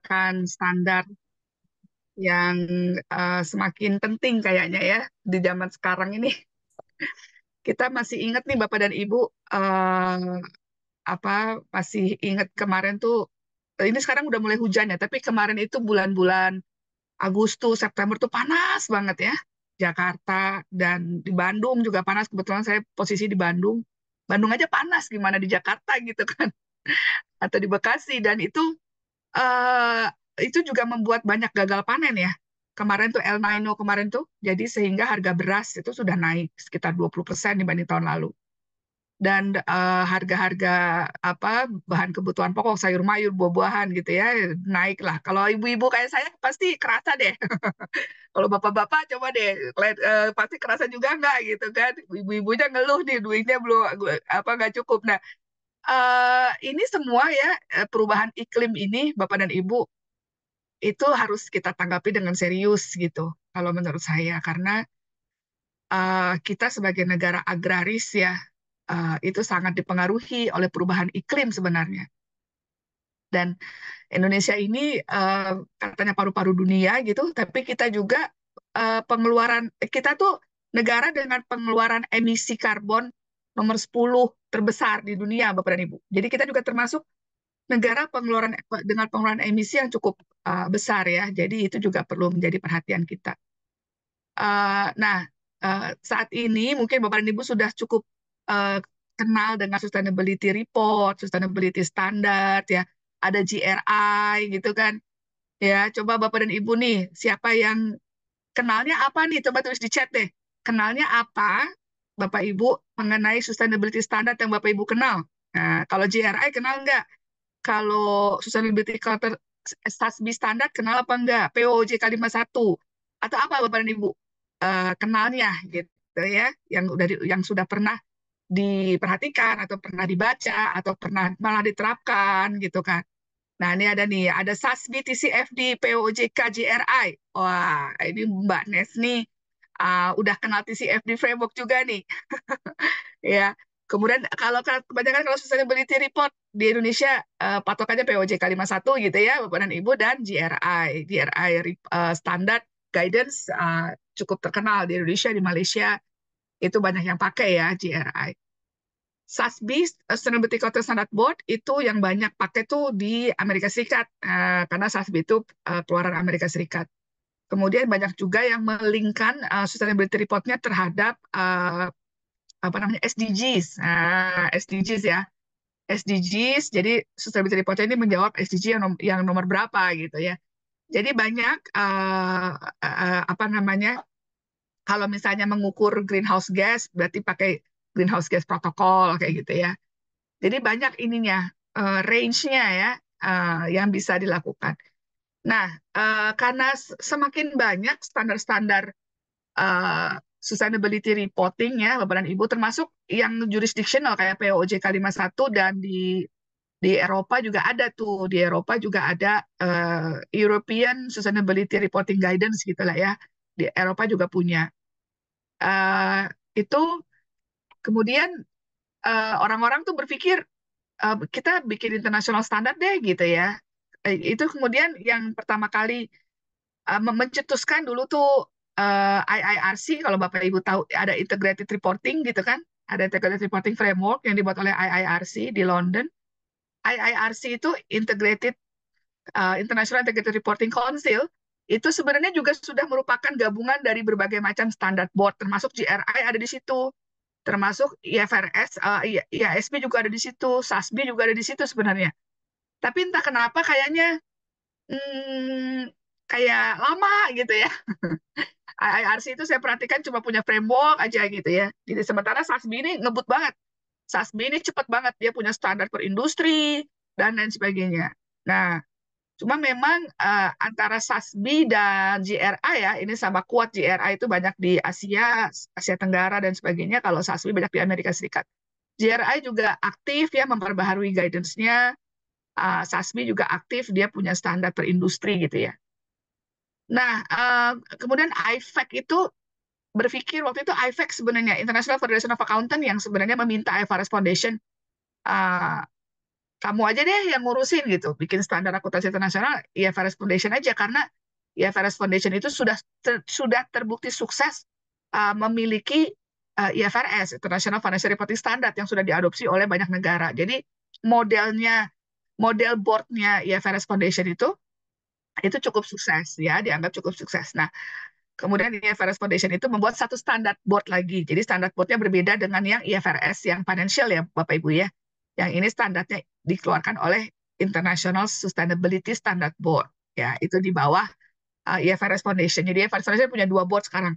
kan standar yang semakin penting kayaknya ya di zaman sekarang ini. Kita masih ingat nih Bapak dan Ibu, eh, apa masih ingat kemarin tuh, ini sekarang udah mulai hujan ya, tapi kemarin itu bulan-bulan Agustus, September tuh panas banget ya. Jakarta dan di Bandung juga panas. Kebetulan saya posisi di Bandung. Bandung aja panas, gimana di Jakarta gitu kan, atau di Bekasi. Dan eh, itu juga membuat banyak gagal panen ya. Kemarin tuh El Nino kemarin tuh, jadi sehingga harga beras itu sudah naik sekitar 20% dibanding tahun lalu. Dan harga-harga apa bahan kebutuhan pokok, sayur mayur, buah-buahan gitu ya, naik lah. Kalau ibu-ibu kayak saya pasti kerasa deh. Kalau bapak-bapak coba deh, pasti kerasa juga nggak gitu kan? Ibu-ibunya ngeluh nih duitnya belum apa nggak cukup. Nah, ini semua ya, perubahan iklim ini, Bapak dan Ibu, itu harus kita tanggapi dengan serius gitu. Kalau menurut saya, karena kita sebagai negara agraris ya, itu sangat dipengaruhi oleh perubahan iklim sebenarnya. Dan Indonesia ini katanya paru-paru dunia gitu, tapi kita juga pengeluaran kita tuh negara dengan pengeluaran emisi karbon nomor 10 terbesar di dunia, Bapak dan Ibu. Jadi kita juga termasuk negara pengeluaran dengan pengeluaran emisi yang cukup besar ya. Jadi itu juga perlu menjadi perhatian kita. Nah, saat ini mungkin Bapak dan Ibu sudah cukup eh, kenal dengan sustainability report, sustainability standard ya, ada GRI gitu kan. Ya, coba Bapak dan Ibu nih, siapa yang kenalnya apa nih? Coba tulis di chat deh. Kenalnya apa, Bapak Ibu, mengenai sustainability standard yang Bapak Ibu kenal? Nah, kalau GRI kenal nggak? Kalau sustainability SASB standar kenal apa enggak? POJK satu atau apa Bapak dan Ibu kenalnya gitu ya, yang sudah pernah diperhatikan atau pernah dibaca atau pernah malah diterapkan gitu kan. Nah, ini ada nih, ada SASB, TCFD, POJK, GRI. Wah, ini Mbak Nes nih udah kenal TCFD framework juga nih. Ya. Kemudian kebanyakan kalau sustainability report di Indonesia patokannya POJK satu gitu ya, Bapak dan Ibu, dan GRI. GRI standar guidance cukup terkenal di Indonesia, di Malaysia itu banyak yang pakai ya GRI. SASB, Sustainability Accounting Standard Board, itu yang banyak pakai tuh di Amerika Serikat, karena SASB itu keluaran Amerika Serikat. Kemudian banyak juga yang melingkan sustainability reportnya terhadap apa namanya SDGs. Nah, SDGs ya. SDGs, jadi sustainability report ini menjawab SDG yang nomor berapa gitu ya. Jadi banyak apa namanya, kalau misalnya mengukur greenhouse gas berarti pakai greenhouse gas protokol kayak gitu ya. Jadi banyak ininya range-nya ya yang bisa dilakukan. Nah, karena semakin banyak standar-standar uh, sustainability reporting ya, Bapak dan Ibu, termasuk yang jurisdictional kayak POJK satu, dan di Eropa juga ada tuh. Di Eropa juga ada European Sustainability Reporting Guidance gitu lah ya. Di Eropa juga punya. Uh, itu kemudian orang-orang tuh berpikir kita bikin international standard deh gitu ya. Itu kemudian yang pertama kali mencetuskan dulu tuh IIRC, kalau Bapak Ibu tahu ada integrated reporting gitu kan. Ada integrated reporting framework yang dibuat oleh IIRC di London. IIRC itu Integrated International Integrated Reporting Council, itu sebenarnya juga sudah merupakan gabungan dari berbagai macam standar board, termasuk GRI ada di situ, termasuk IFRS, IASB juga ada di situ, SASB juga ada di situ sebenarnya. Tapi entah kenapa kayaknya kayak lama gitu ya. IIRC itu saya perhatikan cuma punya framework aja gitu ya. Jadi sementara SASB ini ngebut banget. SASB ini cepat banget, dia punya standar per industri dan lain sebagainya. Nah, cuma memang antara SASB dan GRI ya, ini sama kuat. GRI itu banyak di Asia, Asia Tenggara dan sebagainya. Kalau SASB banyak di Amerika Serikat. GRI juga aktif ya memperbaharui guidance-nya. SASB juga aktif, dia punya standar per industri gitu ya. Nah, kemudian IFAC itu berpikir waktu itu, IFAC sebenarnya International Federation of Accountant yang sebenarnya meminta IFRS Foundation uh, kamu aja deh yang ngurusin gitu, bikin standar akuntansi internasional IFRS Foundation aja karena IFRS Foundation itu sudah terbukti sukses memiliki IFRS International Financial Reporting Standard yang sudah diadopsi oleh banyak negara. Jadi model boardnya IFRS Foundation itu cukup sukses ya, dianggap cukup sukses. Nah, kemudian IFRS Foundation itu membuat satu standar board lagi. Jadi standar boardnya berbeda dengan yang IFRS yang financial ya Bapak Ibu ya. Yang ini standarnya dikeluarkan oleh International Sustainability Standard Board. Ya, itu di bawah IFRS Foundation. Jadi IFRS Foundation punya dua board sekarang.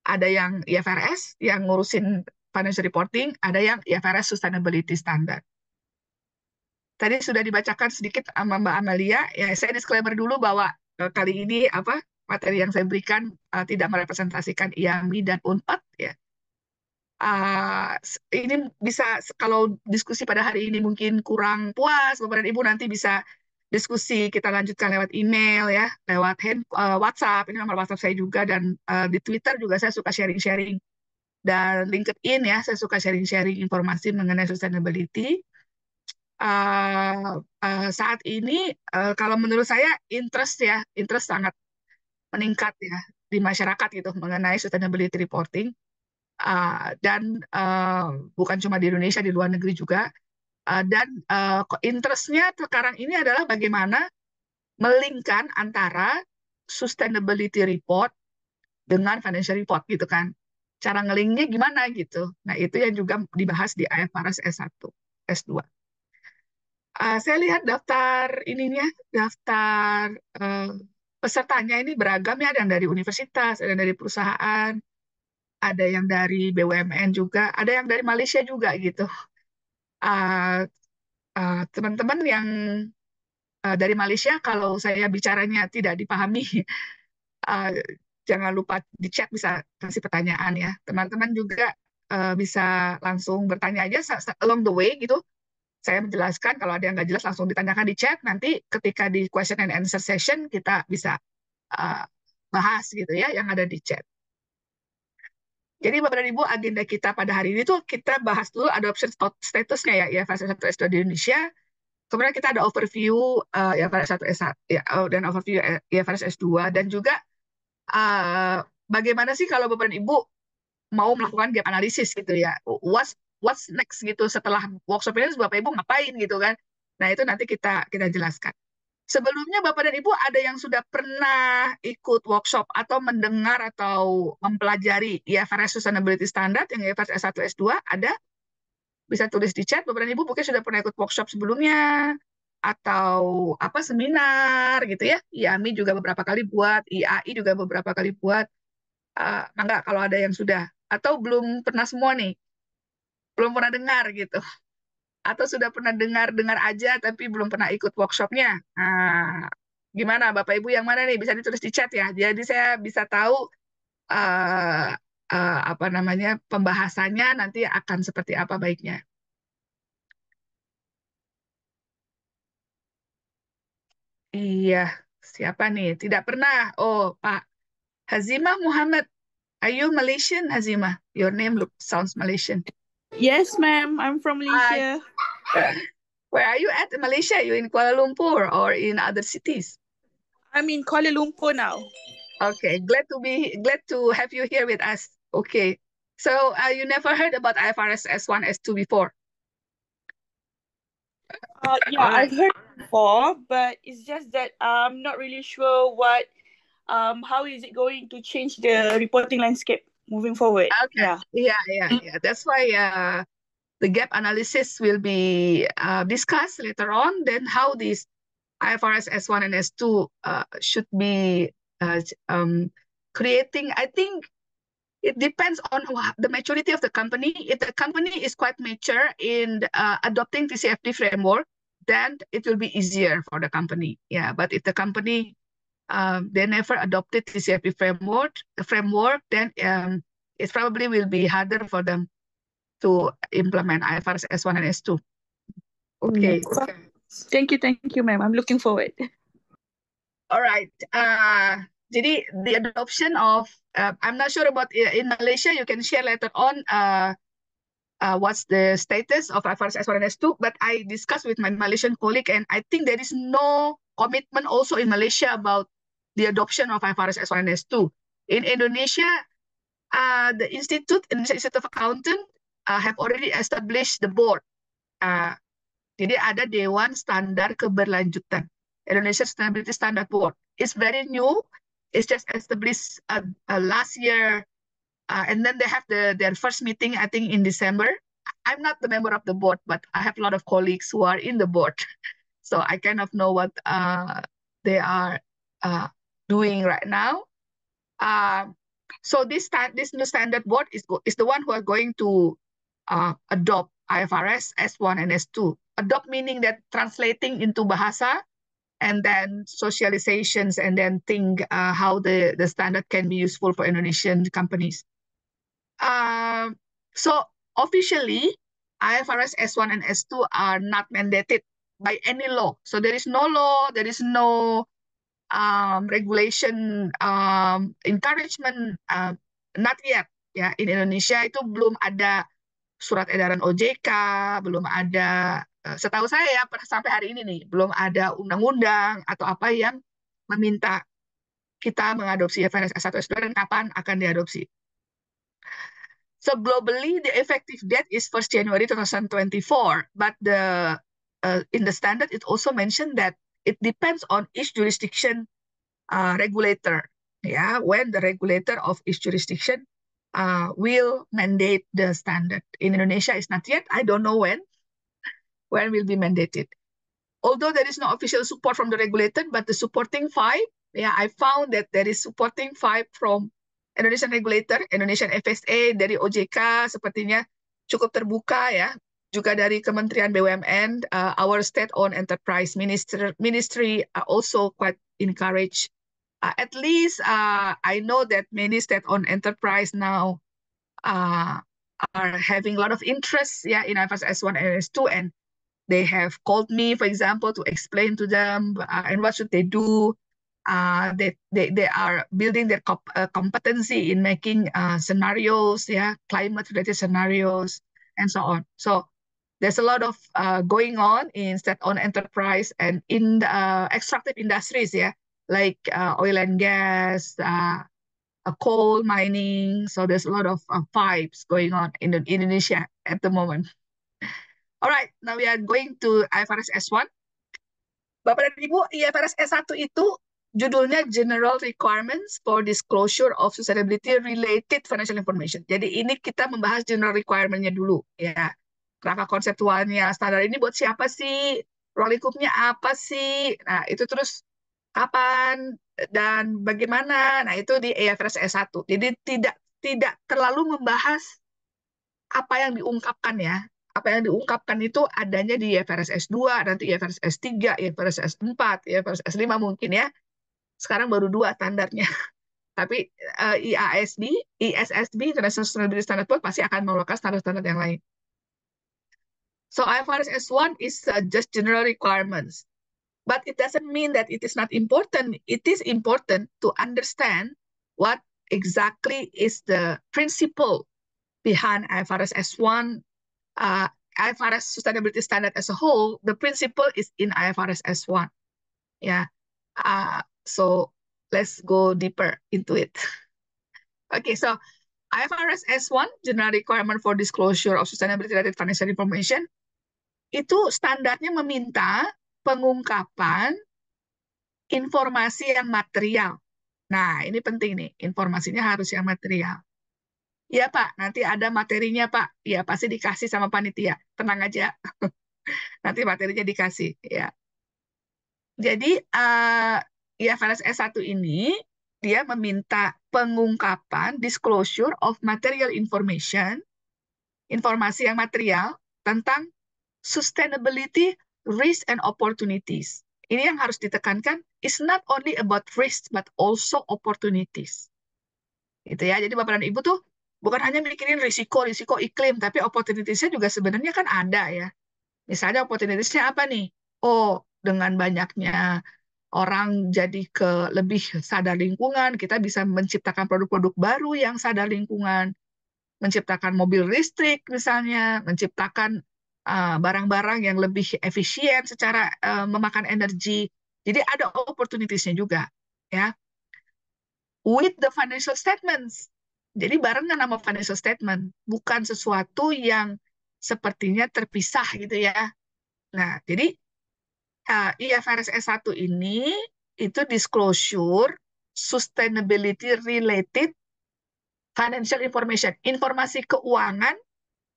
Ada yang IFRS yang ngurusin financial reporting, ada yang IFRS Sustainability Standard. Tadi sudah dibacakan sedikit sama Mbak Amalia. Ya, saya disclaimer dulu bahwa kali ini materi yang saya berikan tidak merepresentasikan IAMI dan UNPAD ya. Ini bisa kalau diskusi pada hari ini mungkin kurang puas, Bapak dan Ibu nanti bisa diskusi kita lanjutkan lewat email ya, lewat WhatsApp. Ini nomor WhatsApp saya juga dan di Twitter juga saya suka sharing-sharing dan LinkedIn ya, saya suka sharing-sharing informasi mengenai sustainability. Saat ini kalau menurut saya interest sangat meningkat ya di masyarakat gitu mengenai sustainability reporting dan bukan cuma di Indonesia, di luar negeri juga. Dan interestnya sekarang ini adalah bagaimana melingkan antara sustainability report dengan financial report gitu kan. Cara ngelinknya gimana gitu. Nah, itu yang juga dibahas di IFRS S1, S2. Saya lihat daftar pesertanya ini beragam ya, ada yang dari universitas, ada yang dari perusahaan, ada yang dari BUMN juga, ada yang dari Malaysia juga gitu. Teman-teman yang dari Malaysia, kalau saya bicaranya tidak dipahami, uh, jangan lupa di chat bisa kasih pertanyaan ya. Teman-teman juga bisa langsung bertanya aja along the way gitu. Saya menjelaskan, kalau ada yang nggak jelas langsung ditanyakan di chat. Nanti ketika di question and answer session kita bisa uh, bahas gitu ya yang ada di chat. Jadi Bapak dan Ibu, agenda kita pada hari ini tuh kita bahas dulu adoption statusnya ya fase 1 S2 di Indonesia. Kemudian kita ada overview ya fase 1 S1 ya, dan overview ya fase S2 dan juga bagaimana sih kalau Bapak dan Ibu mau melakukan gap analysis gitu ya. What's next gitu setelah workshop ini Bapak Ibu ngapain gitu kan. Nah, itu nanti kita jelaskan. Sebelumnya Bapak dan Ibu ada yang sudah pernah ikut workshop atau mendengar atau mempelajari IFRS Sustainability Standard yang IFRS S1 S2 ada? Bisa tulis di chat. Bapak dan Ibu mungkin sudah pernah ikut workshop sebelumnya atau seminar gitu ya. IAMI juga beberapa kali buat, IAI juga beberapa kali buat. Enggak kalau ada yang sudah atau belum pernah semua nih, belum pernah dengar gitu. Atau sudah pernah dengar aja tapi belum pernah ikut workshopnya. Gimana Bapak Ibu yang mana nih bisa ditulis di chat ya. Jadi saya bisa tahu uh, apa namanya pembahasannya nanti akan seperti apa baiknya. Iya, siapa nih? Tidak pernah. Oh, Pak Hazimah Muhammad. Are you Malaysian, Hazimah? Your name sounds Malaysian. Yes, ma'am. I'm from Hi. Malaysia. Where are you at in Malaysia? Are you in Kuala Lumpur or in other cities? I'm in Kuala Lumpur now. Okay, glad to have you here with us. Okay, so you never heard about IFRS S1, S2 before? Yeah, All right. I've heard before, but it's just that I'm not really sure how is it going to change the reporting landscape moving forward. Okay. Yeah. That's why the gap analysis will be discussed later on. Then how this IFRS S1 and S2 should be creating. I think it depends on the maturity of the company. If the company is quite mature in adopting TCFD framework, then it will be easier for the company. Yeah, but if the company they never adopted TCFD framework, then it probably will be harder for them to implement IFRS S1 and S2. Okay. Thank you, ma'am. I'm looking forward. All right. Jadi the adoption of I'm not sure about in Malaysia. You can share later on what's the status of IFRS S1 and S2, but I discussed with my Malaysian colleague, and I think there is no commitment also in Malaysia about the adoption of IFRS S1 and S2. In Indonesia, the Indonesia Institute of Accountant have already established the board. Jadi ada Dewan Standar Keberlanjutan, Indonesia Sustainability Standard Board. It's very new. It's just established last year. And then they have their first meeting, I think, in December. I'm not the member of the board, but I have a lot of colleagues who are in the board. So I kind of know what they are doing right now. So this new standard board is the one who are going to adopt IFRS S1 and S2. Adopt meaning that translating into bahasa, and then socializations, and then think how the standard can be useful for Indonesian companies. So officially, IFRS S1 and S2 are not mandated by any law. So there is no law, there is no regulation, encouragement, not yet. Ya, in Indonesia itu belum ada surat edaran OJK, belum ada, setahu saya ya, sampai hari ini nih, belum ada undang-undang atau apa yang meminta kita mengadopsi IFRS S1 S2 dan kapan akan diadopsi. So globally, the effective date is 1st January 2024, but in the standard, it also mentioned that it depends on each jurisdiction regulator. Yeah, when the regulator of each jurisdiction will mandate the standard. In Indonesia, it's not yet. I don't know when will be mandated. Although there is no official support from the regulator, but the supporting five, yeah, I found that there is supporting five from Indonesian regulator, Indonesian FSA, dari OJK, sepertinya cukup terbuka ya. Juga dari Kementerian BUMN, our state-owned enterprise ministry also quite encouraged. At least I know that many state-owned enterprise now are having a lot of interest, yeah, in IFRS S1 and S2, and they have called me, for example, to explain to them and what should they do. They are building their competency in making scenarios, yeah, climate-related scenarios, and so on. So there's a lot of going on in state-owned enterprise and in the extractive industries, yeah, like oil and gas, coal mining. So there's a lot of vibes going on in Indonesia at the moment. All right, now we are going to IFRS S1. Bapak dan Ibu, IFRS S1 itu judulnya General Requirements for Disclosure of Sustainability Related Financial Information. Jadi ini kita membahas general requirement-nya dulu, ya. Kerangka konseptualnya, standar ini buat siapa sih? Role lingkupnya apa sih? Nah, itu terus kapan dan bagaimana? Nah, itu di IFRS S1. Jadi tidak terlalu membahas apa yang diungkapkan ya. Apa yang diungkapkan itu adanya di IFRS S2, nanti IFRS S3, IFRS S4, IFRS S5 mungkin ya. Sekarang baru 2 standarnya. Tapi ISSB, International Sustainability Standard Board, pasti akan mengeluarkan standar-standar yang lain. So IFRS S1 is just general requirements. But it doesn't mean that it is not important. It is important to understand what exactly is the principle behind IFRS S1, IFRS Sustainability Standard as a whole. The principle is in IFRS S1. Yeah. So let's go deeper into it. Okay, so IFRS S1, General Requirement for Disclosure of Sustainability-Related Financial Information, itu standarnya meminta pengungkapan informasi yang material. Nah, ini penting nih, informasinya harus yang material. Ya Pak, nanti ada materinya Pak. Ya, pasti dikasih sama panitia. Tenang aja. Nanti materinya dikasih. Ya. Jadi, IFRS S1 ini, dia meminta pengungkapan, disclosure of material information, informasi yang material, tentang sustainability, risk, and opportunities. Ini yang harus ditekankan, it's not only about risk, but also opportunities. Gitu ya, jadi Bapak dan Ibu tuh bukan hanya mikirin risiko iklim, tapi opportunities-nya juga sebenarnya kan ada ya. Misalnya opportunities-nya apa nih? Oh, dengan banyaknya orang jadi lebih sadar lingkungan, kita bisa menciptakan produk-produk baru yang sadar lingkungan. menciptakan mobil listrik misalnya, menciptakan barang-barang yang lebih efisien secara memakan energi. Jadi ada opportunitiesnya juga, ya. With the financial statements. Jadi barengan sama financial statement, bukan sesuatu yang sepertinya terpisah gitu ya. Nah, jadi IFRS S1 ini itu disclosure sustainability related financial information, informasi keuangan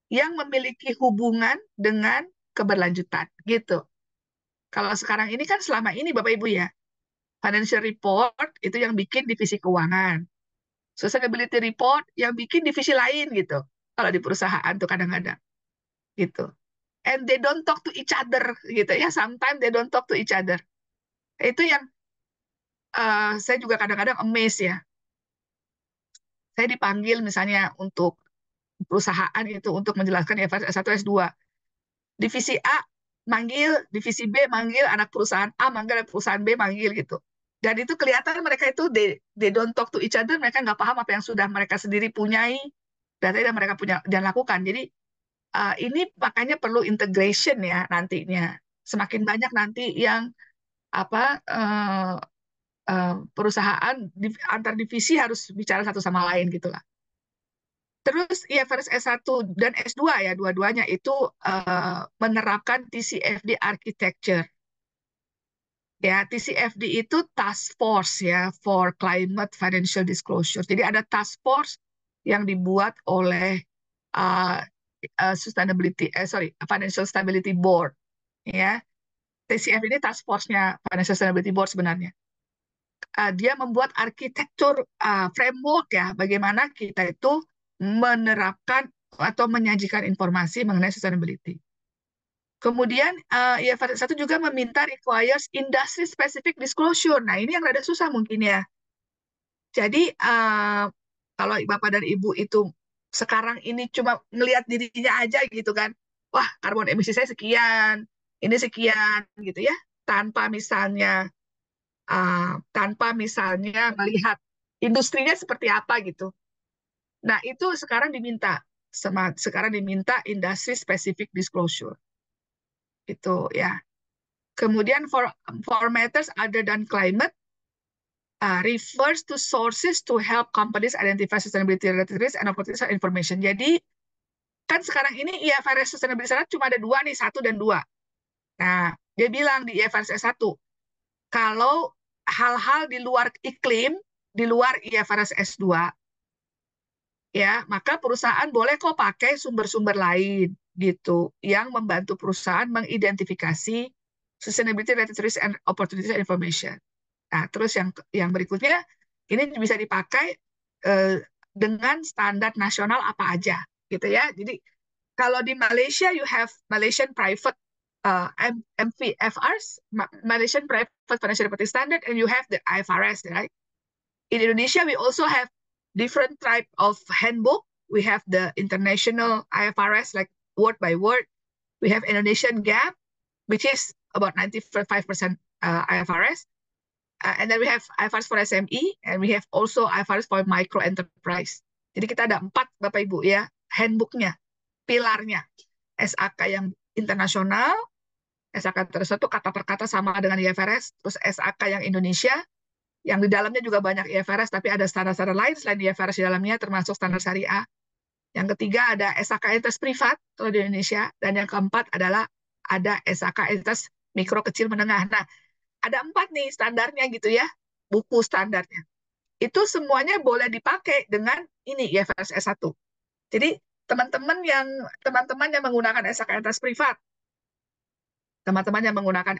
yang memiliki hubungan dengan keberlanjutan gitu. Kalau sekarang ini kan selama ini Bapak Ibu ya, financial report itu yang bikin divisi keuangan. Sustainability report yang bikin divisi lain gitu. Kalau di perusahaan tuh kadang-kadang gitu. And they don't talk to each other gitu ya. Sometimes they don't talk to each other. Itu yang saya juga kadang-kadang amazed ya. Saya dipanggil misalnya untuk perusahaan itu untuk menjelaskan IFRS S1 S2. Divisi A manggil, divisi B manggil, anak perusahaan A manggil, anak perusahaan B manggil gitu. Dan itu kelihatan mereka itu they don't talk to each other, mereka nggak paham apa yang sudah mereka sendiri punyai, data yang mereka punya dan lakukan. Jadi ini makanya perlu integration ya nantinya. Semakin banyak nanti yang apa perusahaan antar divisi harus bicara satu sama lain gitulah. Terus IFRS S1 dan S2 ya, dua-duanya itu menerapkan TCFD architecture. Ya, TCFD itu task force ya for climate financial disclosure. Jadi ada task force yang dibuat oleh uh, Financial Stability Board ya. TCFD ini task force-nya Financial Stability Board sebenarnya. Dia membuat arsitektur framework ya bagaimana kita itu menerapkan atau menyajikan informasi mengenai sustainability. Kemudian IFRS 1 juga meminta requires industry specific disclosure. Nah, ini yang rada susah mungkin ya. Jadi kalau Bapak dan Ibu itu sekarang ini cuma ngelihat dirinya aja gitu kan. Wah, karbon emisi saya sekian, ini sekian gitu ya. Tanpa misalnya melihat industrinya seperti apa gitu. Nah, itu sekarang diminta industry specific disclosure. Itu ya. Kemudian for matters other than climate refers to sources to help companies identify sustainability related risks and opportunities information. Jadi kan sekarang ini IFRS sustainability cuma ada dua nih, 1 dan 2. Nah, dia bilang di IFRS S1 kalau hal-hal di luar iklim, di luar IFRS S2 ya, maka perusahaan boleh kok pakai sumber-sumber lain gitu yang membantu perusahaan mengidentifikasi sustainability related risk and opportunities information. Nah, terus yang berikutnya ini bisa dipakai dengan standar nasional apa aja gitu ya. Jadi kalau di Malaysia you have Malaysian Private MVFRs, Malaysian Private Financial Reporting Standard, and you have the IFRS, right? In Indonesia we also have different type of handbook. We have the international IFRS, like word by word. We have Indonesian GAAP, which is about 95% IFRS. And then we have IFRS for SME, and we have also IFRS for micro enterprise. Jadi kita ada 4, Bapak Ibu ya, handbooknya, pilarnya. SAK yang internasional, SAK tersebut kata per kata sama dengan IFRS, terus SAK yang Indonesia, yang di dalamnya juga banyak IFRS, tapi ada standar-standar lain selain IFRS di dalamnya, termasuk standar syariah. Yang ketiga ada SAK entitas privat kalau di Indonesia, dan yang keempat adalah ada SAK entitas mikro kecil menengah. Nah, ada 4 nih standarnya gitu ya, buku standarnya. Itu semuanya boleh dipakai dengan ini IFRS S1. Jadi teman-teman yang menggunakan SAK entitas privat, teman-teman yang menggunakan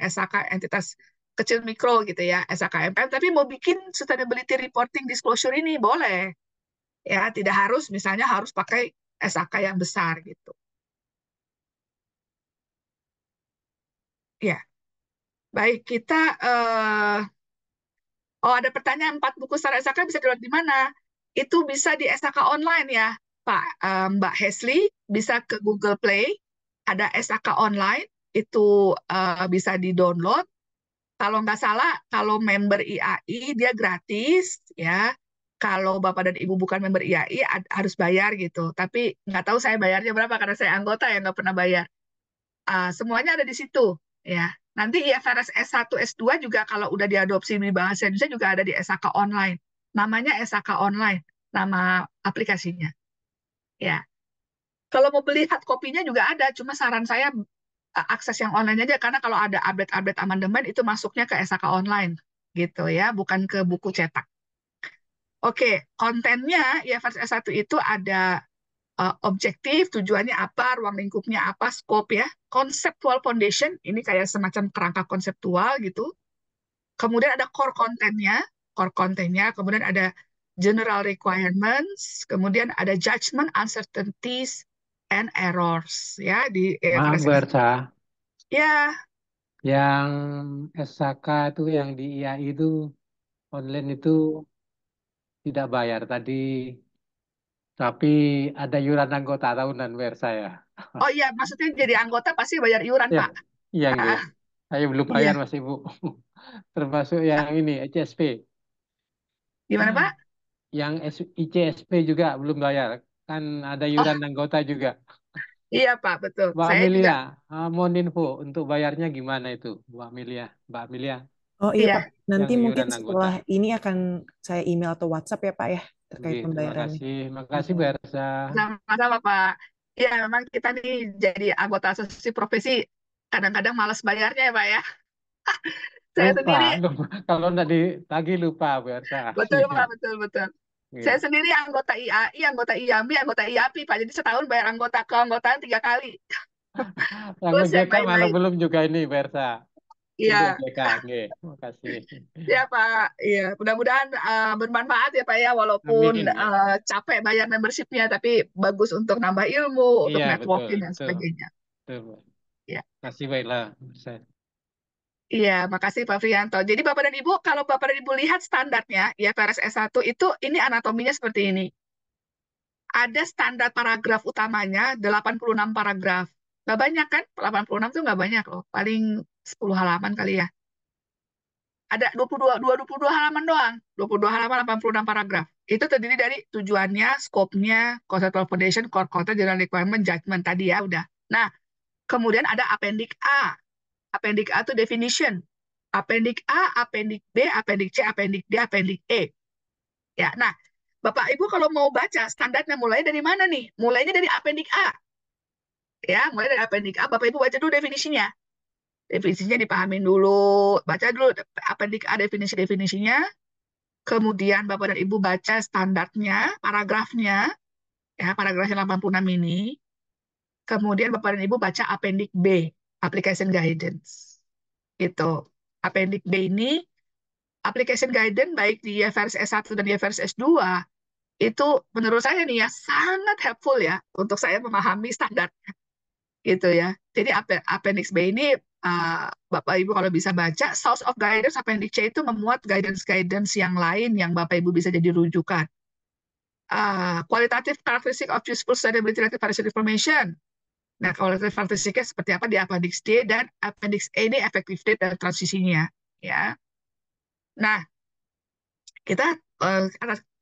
SAK entitas kecil mikro gitu ya, SAKMPM, tapi mau bikin sustainability reporting disclosure ini boleh. Ya, tidak harus misalnya harus pakai SAK yang besar gitu. Ya, baik kita ada pertanyaan 4 buku standar SAK bisa download di mana? Itu bisa di SAK online ya, Pak Mbak Hesley, bisa ke Google Play, ada SAK online, itu bisa di-download. Kalau nggak salah, kalau member IAI dia gratis ya. kalau Bapak dan Ibu bukan member IAI harus bayar gitu. Tapi nggak tahu saya bayarnya berapa karena saya anggota yang nggak pernah bayar. Semuanya ada di situ ya. Nanti IFRS S1 S2 juga kalau udah diadopsi di bahasa Indonesia juga ada di SAK online. Namanya SAK online, nama aplikasinya. Ya. Kalau mau beli hard copy-nya juga ada, cuma saran saya akses yang online aja karena kalau ada update-update amandemen itu masuknya ke SAK online gitu ya, bukan ke buku cetak. Oke, kontennya IFRS S1 itu ada objektif, tujuannya apa, ruang lingkupnya apa, scope ya, conceptual foundation, ini kayak semacam kerangka konseptual gitu. Kemudian ada core kontennya, kemudian ada general requirements, kemudian ada judgment, uncertainties, and errors ya di Maaf, IFRS Bu S1. Ersa, Ya, yang SAK itu yang di IAI itu online itu tidak bayar tadi, tapi ada iuran anggota tahunan Bu Ersa ya. oh iya, maksudnya jadi anggota pasti bayar iuran, Ya, Pak. iya nggih. Ah, Saya belum bayar iya, masih Bu. Termasuk yang ini HSP. gimana Pak? Yang ICSP juga belum bayar. Kan ada Oh iuran anggota juga. iya Pak, betul. Mbak Saya juga, Amelia, mohon info untuk bayarnya gimana itu, Mbak Amelia? Mbak Amelia, Oh iya Pak, iya, nanti yang mungkin iuran anggota. setelah ini akan saya email atau WhatsApp ya Pak ya, Oke, terkait terima pembayarannya. kasih. Makasih, Oke. Bu Ersa. sama-sama Pak. Ya, memang kita nih jadi anggota asosiasi profesi kadang-kadang malas bayarnya ya Pak ya. Saya Lupa, sendiri, lupa. Kalau nggak ditagih lupa, Bu Ersa. betul Pak, betul, betul. Saya Iya. sendiri anggota IAI, anggota IAMI, anggota IAPI Pak. Jadi setahun bayar anggota keanggotaan 3 kali. Yang Plus yang OJK malah lain-lain. belum juga ini, Bu Ersa. Untuk Iya, OJK, oke. Makasih. ya Pak. Iya, mudah-mudahan bermanfaat ya Pak ya. Walaupun Amin, ya. capek bayar membershipnya, tapi bagus untuk nambah ilmu, untuk Iya, betul, networking dan betul, sebagainya. betul, Bu. Ya. Masih baiklah, Bu Ersa. Iya, makasih Pak Frianto. Jadi Bapak dan Ibu, kalau Bapak dan Ibu lihat standarnya, ya IFRS S1 itu ini anatominya seperti ini. Ada standar paragraf utamanya, 86 paragraf. Nggak banyak kan? 86 itu nggak banyak loh. Paling 10 halaman kali ya. Ada 22 halaman doang. 22 halaman, 86 paragraf. Itu terdiri dari tujuannya, skopnya, conceptual foundation, core content, general requirement, judgment tadi ya udah. Nah, kemudian ada appendix A. Appendix A itu definition. Appendix A, appendix B, appendix C, appendix D, appendix E. Ya, nah, Bapak Ibu kalau mau baca standarnya mulai dari mana nih? Mulainya dari appendix A. Ya, mulai dari appendix A, Bapak Ibu baca dulu definisinya. Definisinya dipahamin dulu, baca dulu appendix A definisi-definisinya, kemudian Bapak dan Ibu baca standarnya, paragrafnya, ya, paragrafnya 86 ini, kemudian Bapak dan Ibu baca appendix B, application guidance. Gitu. Appendix B ini application guidance baik di IFRS S1 dan IFRS S2 itu menurut saya nih ya sangat helpful ya untuk saya memahami standar gitu ya. Jadi Appendix B ini Bapak Ibu kalau bisa baca source of guidance Appendix C itu memuat guidance-guidance yang lain yang Bapak Ibu bisa jadi rujukan. Qualitative characteristic of useful sustainability related financial information. Nah, qualitative karakteristiknya seperti apa di Appendix D dan Appendix E ini effective date dan transisinya ya. Nah, kita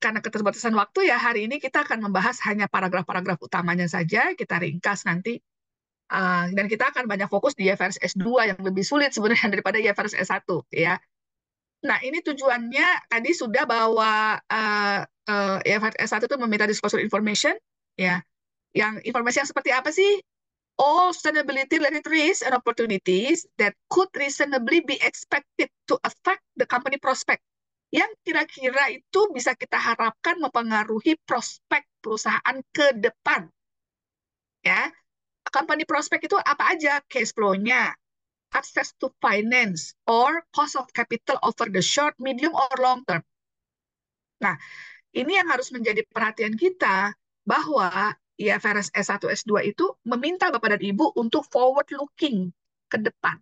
karena keterbatasan waktu ya hari ini kita akan membahas hanya paragraf-paragraf utamanya saja, kita ringkas nanti. Dan kita akan banyak fokus di IFRS S2 yang lebih sulit sebenarnya daripada IFRS S1 ya. Nah, ini tujuannya tadi sudah bahwa IFRS S1 itu meminta disclosure information ya. Yang informasi yang seperti apa sih? All sustainability related risks and opportunities that could reasonably be expected to affect the company prospect. Yang kira-kira itu bisa kita harapkan mempengaruhi prospek perusahaan ke depan. Ya, company prospect itu apa aja? Cash flow-nya, access to finance, or cost of capital over the short, medium, or long term. Nah, ini yang harus menjadi perhatian kita bahwa IFRS S1, S2 itu meminta Bapak dan Ibu untuk forward looking ke depan.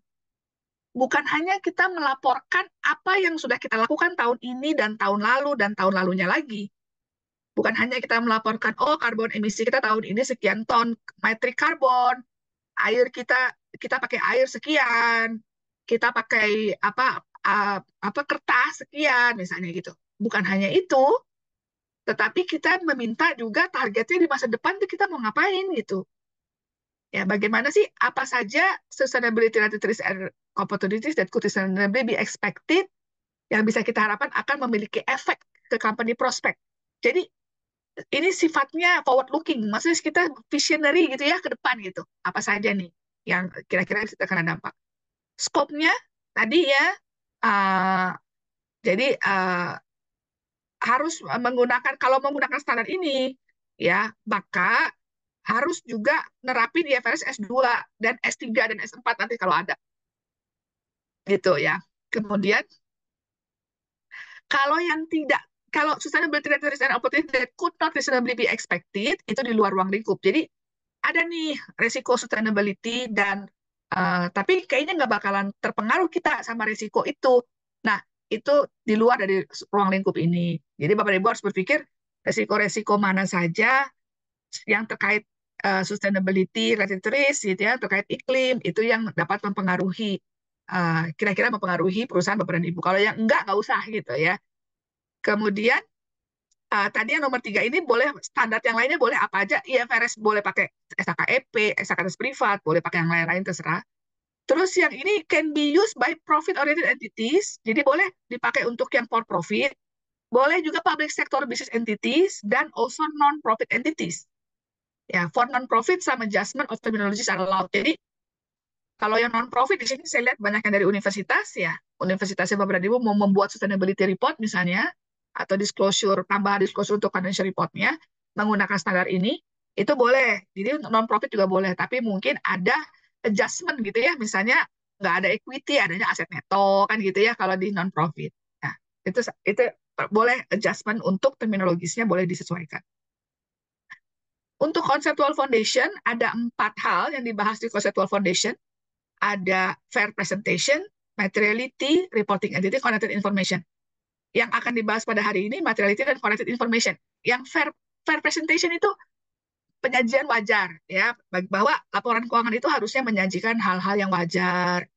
Bukan hanya kita melaporkan apa yang sudah kita lakukan tahun ini dan tahun lalu dan tahun lalunya lagi. Bukan hanya kita melaporkan, oh karbon emisi kita tahun ini sekian ton metrik karbon, air kita pakai air sekian, kita pakai apa kertas sekian misalnya gitu. Bukan hanya itu, tetapi kita meminta juga targetnya di masa depan tuh kita mau ngapain gitu. Ya, bagaimana sih apa saja sustainability related risks and opportunities that could reasonably be expected yang bisa kita harapkan akan memiliki efek ke company prospect. Jadi ini sifatnya forward looking, maksudnya kita visionary gitu ya ke depan gitu. Apa saja nih yang kira-kira bisa terkena dampak. Skopnya tadi ya, jadi harus menggunakan, kalau menggunakan standar ini ya, maka harus juga nerapin IFRS S2 dan S3 dan S4 nanti kalau ada. Gitu ya. Kemudian kalau yang tidak, kalau sustainability risks and opportunities that could not reasonably be expected, itu di luar ruang lingkup. Jadi ada nih resiko sustainability dan tapi kayaknya nggak bakalan terpengaruh kita sama resiko itu. Nah, itu di luar dari ruang lingkup ini. Jadi Bapak Ibu harus berpikir resiko-resiko mana saja yang terkait sustainability, related risk, gitu ya, terkait iklim, itu yang dapat mempengaruhi, kira-kira mempengaruhi perusahaan Bapak dan Ibu. Kalau yang nggak usah gitu ya. Kemudian tadi yang nomor 3 ini boleh, standar yang lainnya boleh apa aja, IFRS boleh pakai SHKEP, SHKTS privat, boleh pakai yang lain-lain terserah. Terus yang ini can be used by profit-oriented entities, jadi boleh dipakai untuk yang for profit, boleh juga public sector business entities, dan also non-profit entities. Ya, for non-profit some adjustment of terminologies are allowed. Jadi kalau yang non-profit di sini saya lihat banyak yang dari universitas ya, universitasnya Bapak dan Ibu mau membuat sustainability report misalnya, atau disclosure, tambahan disclosure untuk financial reportnya, menggunakan standar ini, itu boleh. Jadi untuk non-profit juga boleh, tapi mungkin ada adjustment gitu ya, misalnya nggak ada equity, adanya aset neto, kan gitu ya kalau di non-profit. Nah, itu boleh adjustment untuk terminologisnya boleh disesuaikan. Untuk conceptual foundation, ada 4 hal yang dibahas di conceptual foundation. Ada fair presentation, materiality, reporting entity, connected information. Yang akan dibahas pada hari ini, materiality dan connected information. Yang fair presentation itu penyajian wajar, ya, bahwa laporan keuangan itu harusnya menyajikan hal-hal yang wajar,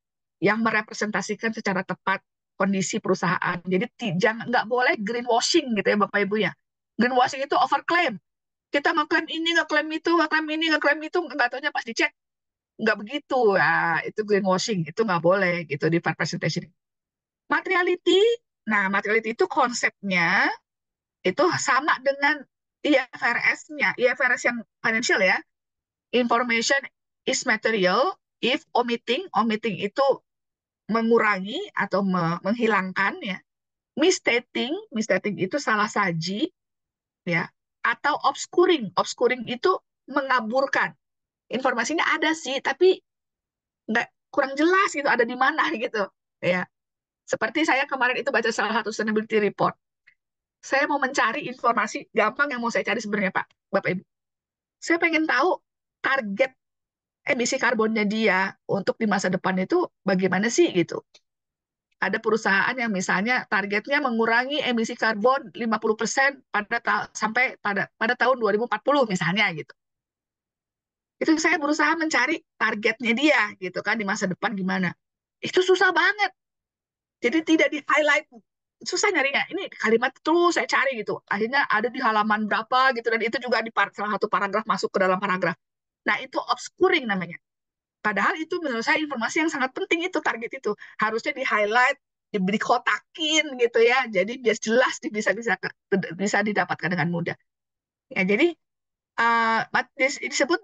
yang merepresentasikan secara tepat kondisi perusahaan. Jadi nggak boleh greenwashing gitu ya Bapak Ibu ya. Greenwashing itu overclaim. Kita ngeklaim ini, ngeklaim itu, ngeklaim ini, ngeklaim itu, nggak taunya pas dicek nggak begitu. Ya, itu greenwashing, itu nggak boleh gitu di fair presentation. Materiality, nah materiality itu konsepnya itu sama dengan IFRS-nya, IFRS yang financial ya. Information is material if omitting itu mengurangi atau menghilangkan ya. Misstating itu salah saji ya, atau obscuring itu mengaburkan. Informasinya ada sih, tapi nggak, kurang jelas gitu ada di mana gitu ya. Seperti saya kemarin itu baca salah satu sustainability report. Saya mau mencari informasi gampang yang mau saya cari sebenarnya Pak, Bapak Ibu. Saya pengen tahu target emisi karbonnya dia untuk di masa depan itu bagaimana sih gitu. Ada perusahaan yang misalnya targetnya mengurangi emisi karbon 50% sampai pada tahun 2040 misalnya gitu. Itu saya berusaha mencari targetnya dia gitu kan di masa depan gimana. Itu susah banget. Jadi tidak di-highlight. Susah nyarinya. Ini kalimat terus saya cari gitu. Akhirnya ada di halaman berapa gitu dan itu juga di salah satu paragraf masuk ke dalam paragraf. Nah, itu obscuring namanya. Padahal itu menurut saya informasi yang sangat penting itu target itu. Harusnya di-highlight, diberi kotakin gitu ya. Jadi biar jelas bisa didapatkan dengan mudah. Ya, jadi disebut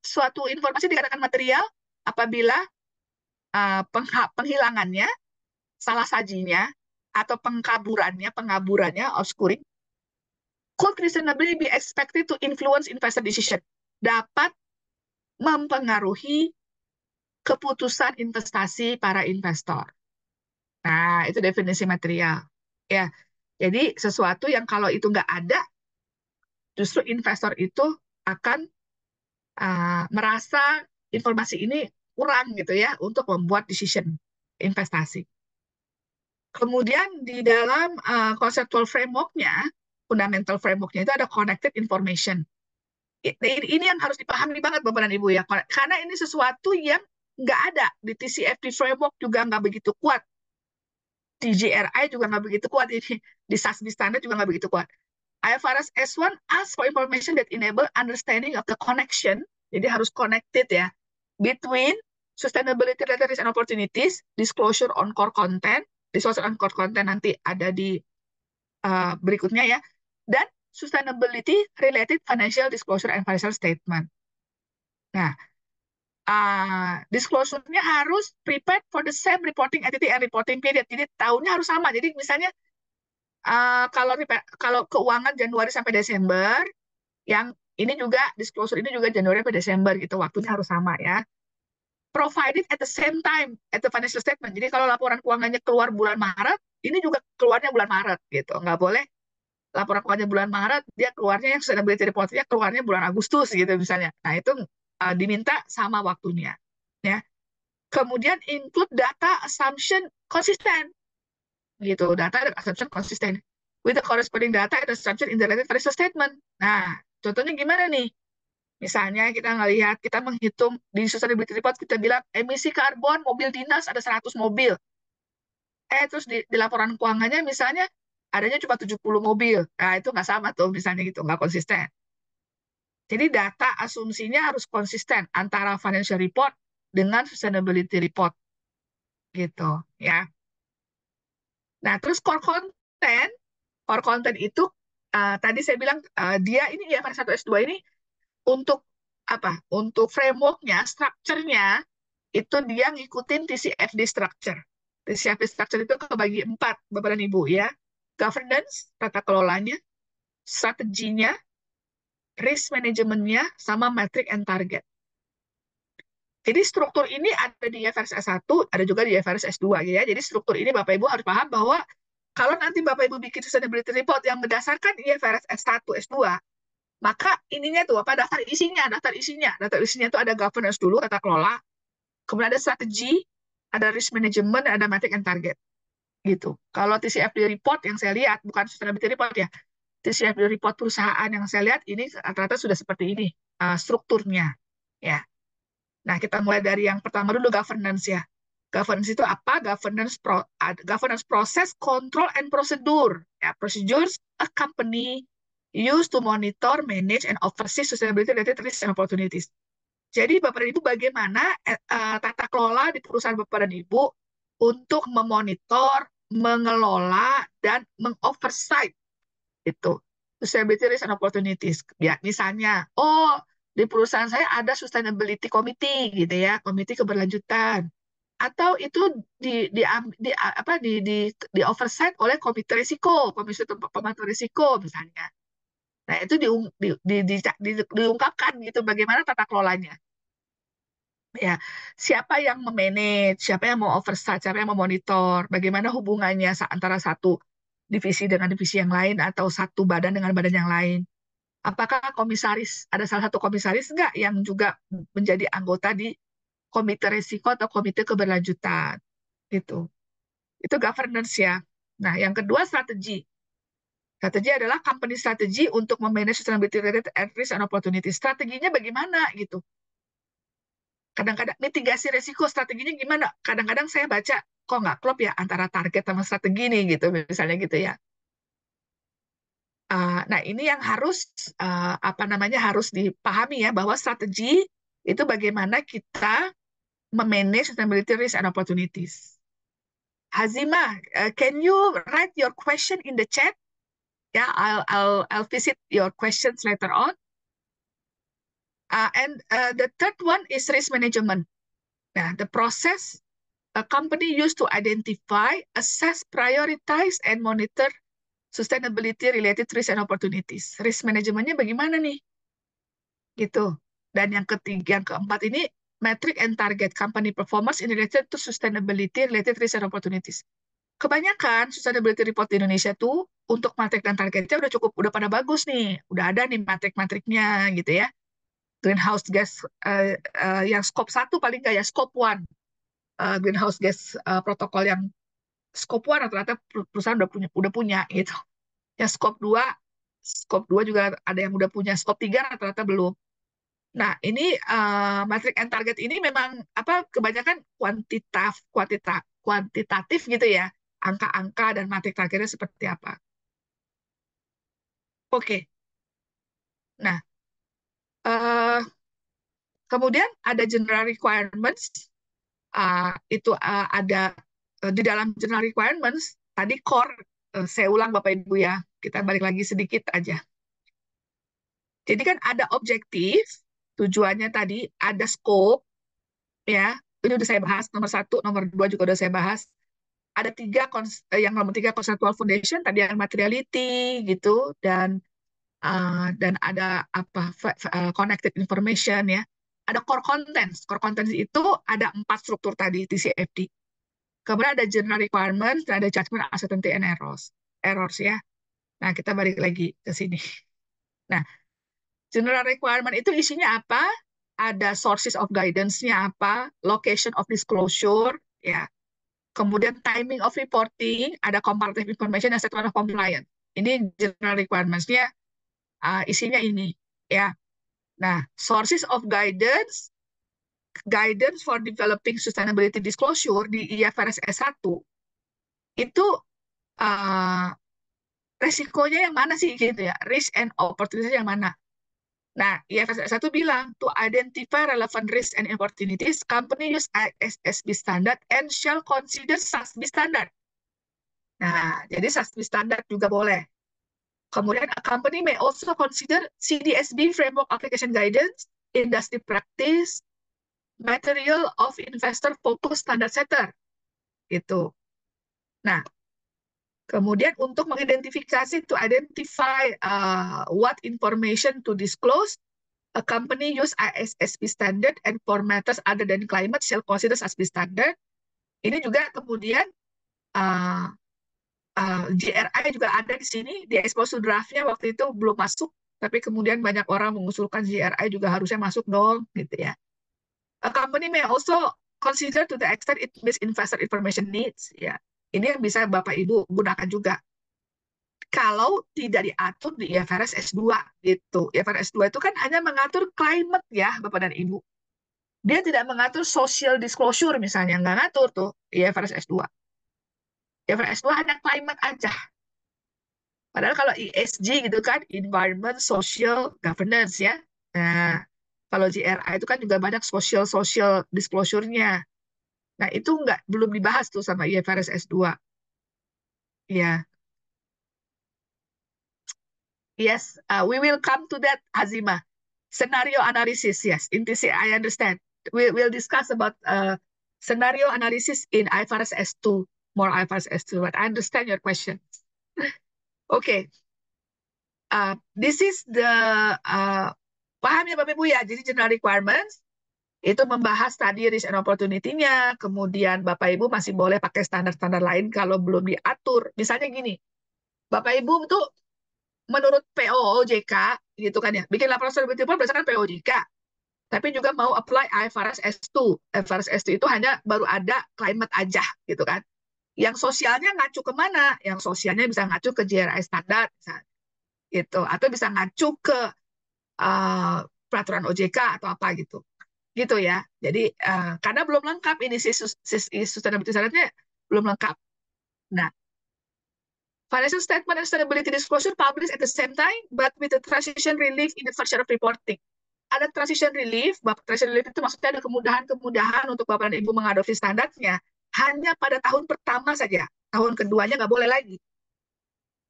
suatu informasi dikatakan material apabila penghilangannya, salah sajinya, atau pengaburannya, obscuring, could reasonably be expected to influence investor decision. Dapat mempengaruhi keputusan investasi para investor. Nah, itu definisi material. Ya, jadi sesuatu yang kalau itu nggak ada, justru investor itu akan merasa informasi ini kurang gitu ya untuk membuat decision investasi. Kemudian di dalam conceptual framework-nya, fundamental framework-nya itu ada connected information. Ini yang harus dipahami banget Bapak dan Ibu ya, karena ini sesuatu yang nggak ada di TCFD framework juga nggak begitu kuat, di GRI juga nggak begitu kuat, di SASB standar juga nggak begitu kuat. IFRS S1 asks for information that enable understanding of the connection, jadi harus connected ya, between sustainability related risk and opportunities, disclosure on core content, disclosure on core content nanti ada di berikutnya ya, dan sustainability related financial disclosure and financial statement. Nah, disclosure-nya harus prepared for the same reporting entity and reporting period. Jadi tahunnya harus sama. Jadi misalnya kalau keuangan Januari sampai Desember, yang ini juga disclosure ini juga Januari sampai Desember gitu, waktunya harus sama ya. Provided at the same time at the financial statement. Jadi kalau laporan keuangannya keluar bulan Maret, ini juga keluarnya bulan Maret gitu. Nggak boleh laporan keuangannya bulan Maret, dia keluarnya yang sustainability report-nya keluarnya bulan Agustus gitu misalnya. Nah, itu diminta sama waktunya. Ya. Kemudian include data assumption konsisten. Gitu, data dan assumption konsisten. With the corresponding data and assumption in the related financial statement. Nah, contohnya gimana nih? Misalnya kita ngelihat, kita menghitung di sustainability report, kita bilang emisi karbon mobil dinas ada 100 mobil. Terus di laporan keuangannya misalnya adanya cuma 70 mobil. Nah, itu nggak sama tuh misalnya gitu, nggak konsisten. Jadi data asumsinya harus konsisten antara financial report dengan sustainability report. Gitu, ya. Nah, terus core content itu tadi saya bilang dia ini ya IFRS 1 S2 ini untuk apa? Untuk framework-nya, structure-nya itu dia ngikutin TCFD structure. TCFD structure itu kebagi 4, Bapak dan Ibu ya. Governance, tata kelolanya, strateginya, risk manajemennya, sama metric and target. Jadi struktur ini ada di IFRS S1, ada juga di IFRS S2 ya. Jadi struktur ini Bapak Ibu harus paham bahwa kalau nanti Bapak Ibu bikin sustainability report yang berdasarkan IFRS S1, S2, maka ininya tuh apa daftar isinya. Daftar isinya tuh ada governance dulu, tata kelola, kemudian ada strategi, ada risk management, ada metric and target. Gitu. Kalau TCFD report yang saya lihat, bukan sustainability report ya, TCFD report perusahaan yang saya lihat ini rata-rata sudah seperti ini strukturnya. Ya. Nah, kita mulai dari yang pertama dulu, governance ya. Governance itu apa? Governance process, control, and procedure. Ya, procedures a company use to monitor, manage, and oversee sustainability related risks and opportunities. Jadi, Bapak dan Ibu, bagaimana tata kelola di perusahaan Bapak dan Ibu untuk memonitor, mengelola, dan mengoversight itu sustainability risks and opportunities. Ya, misalnya, di perusahaan saya ada sustainability committee gitu ya, komite keberlanjutan. Atau itu di oversight oleh komite risiko, komisi pemantau risiko misalnya. Nah, itu diungkapkan gitu bagaimana tata kelolanya. Ya, siapa yang memanage, siapa yang mau oversight, siapa yang memonitor, bagaimana hubungannya antara satu divisi dengan divisi yang lain atau satu badan dengan badan yang lain. Apakah komisaris, ada salah satu komisaris enggak yang juga menjadi anggota di komite risiko atau komite keberlanjutan. Gitu. Itu governance ya. Nah, yang kedua strategi. Strategi adalah company strategi untuk memanage sustainability related risk and opportunity. Strateginya bagaimana gitu. Kadang-kadang mitigasi risiko strateginya gimana? Kadang-kadang saya baca kok nggak klop ya antara target sama strategi nih gitu misalnya gitu ya. Nah, ini yang harus harus dipahami ya bahwa strategi itu bagaimana kita memanage sustainability risk and opportunities. Hazima, can you write your question in the chat? Yeah, I'll visit your questions later on. And the third one is risk management. Nah, the process a company used to identify, assess, prioritize, and monitor sustainability-related risks and opportunities. Risk manajemennya bagaimana nih? Gitu. Dan yang keempat ini, metric and target company performance in related to sustainability-related risks and opportunities. Kebanyakan sustainability report di Indonesia tuh untuk metrik dan targetnya udah pada bagus nih. Udah ada nih metrik-metriknya gitu ya. Greenhouse gas yang scope 1 paling nggak ya, scope 1. Greenhouse gas protokol yang scope 1 rata-rata perusahaan udah punya gitu. Ya scope 2 juga ada yang udah punya, scope 3 rata-rata belum. Nah, ini metric and target ini memang kebanyakan kuantitatif gitu ya. Angka-angka dan metrik targetnya seperti apa. Oke. Nah, eh, kemudian ada general requirements. Itu ada di dalam general requirements, tadi core, saya ulang Bapak Ibu ya, kita balik lagi sedikit aja. Jadi kan ada objektif, tujuannya tadi, ada scope, ya, ini udah saya bahas, nomor 1, nomor 2 juga udah saya bahas. Ada yang nomor 3 conceptual foundation, tadi yang materiality, gitu, dan ada apa connected information ya. Ada core contents. Core contents itu ada 4 struktur tadi TCFD. Kemudian ada general requirements dan ada judgment, uncertainty, and errors ya. Nah, kita balik lagi ke sini. Nah, general requirement itu isinya apa? Ada sources of guidance-nya apa, location of disclosure ya. Kemudian timing of reporting, ada comparative information dan statement of compliance. Ini general requirements-nya, isinya ini ya. Nah, sources of guidance for developing sustainability disclosure di IFRS S1 itu uh, resikonya yang mana sih gitu ya, risk and opportunity yang mana. Nah, IFRS S1 bilang to identify relevant risks and opportunities, company use ISSB standard and shall consider SASB standard. Nah, jadi SASB standard juga boleh. Kemudian, a company may also consider CDSB framework application guidance, industry practice, material of investor focus standard setter. Gitu. Nah, kemudian untuk mengidentifikasi, to identify what information to disclose, a company use ISSB standard and for matters other than climate shall consider SASB standard. Ini juga kemudian GRI juga ada di sini, di exposure draftnya waktu itu belum masuk, tapi kemudian banyak orang mengusulkan GRI juga harusnya masuk dong, gitu ya. A company may also consider to the extent it meets investor information needs, ya. Ini yang bisa Bapak Ibu gunakan juga. Kalau tidak diatur di IFRS S2, gitu. IFRS S2 itu kan hanya mengatur climate ya, Bapak dan Ibu. Dia tidak mengatur social disclosure misalnya, nggak ngatur tuh IFRS S2. IFRS S2 hanya climate aja. Padahal kalau ESG gitu kan, environment, social, governance ya. Nah, kalau GRI itu kan juga banyak social disclosure-nya. Nah, itu belum dibahas tuh sama IFRS S2. Ya, yes, we will come to that, Azima. Scenario analysis, yes. In TC, I understand. We'll discuss about scenario analysis in IFRS S2, more IFRS S2, but I understand your question. Okay. This is the paham ya Bapak Ibu ya. Jadi general requirements itu membahas tadi risk and opportunity-nya, kemudian Bapak Ibu masih boleh pakai standar-standar lain kalau belum diatur. Misalnya gini, Bapak Ibu tuh menurut POJK gitu kan ya, bikin laporan sustainability report berdasarkan POJK, tapi juga mau apply IFRS S2. IFRS S2 itu hanya baru ada climate aja gitu kan. Yang sosialnya ngacu kemana? Yang sosialnya bisa ngacu ke GRI standar misalnya. Gitu, atau bisa ngacu ke peraturan OJK atau apa gitu ya. Jadi karena belum lengkap ini sustainability standardnya belum lengkap. Nah, financial statement and sustainability disclosure published at the same time, but with the transition relief in the first year of reporting. Ada transition relief. Transition relief itu maksudnya ada kemudahan-kemudahan untuk Bapak dan Ibu mengadopsi standarnya hanya pada tahun pertama saja. Tahun keduanya nggak boleh lagi.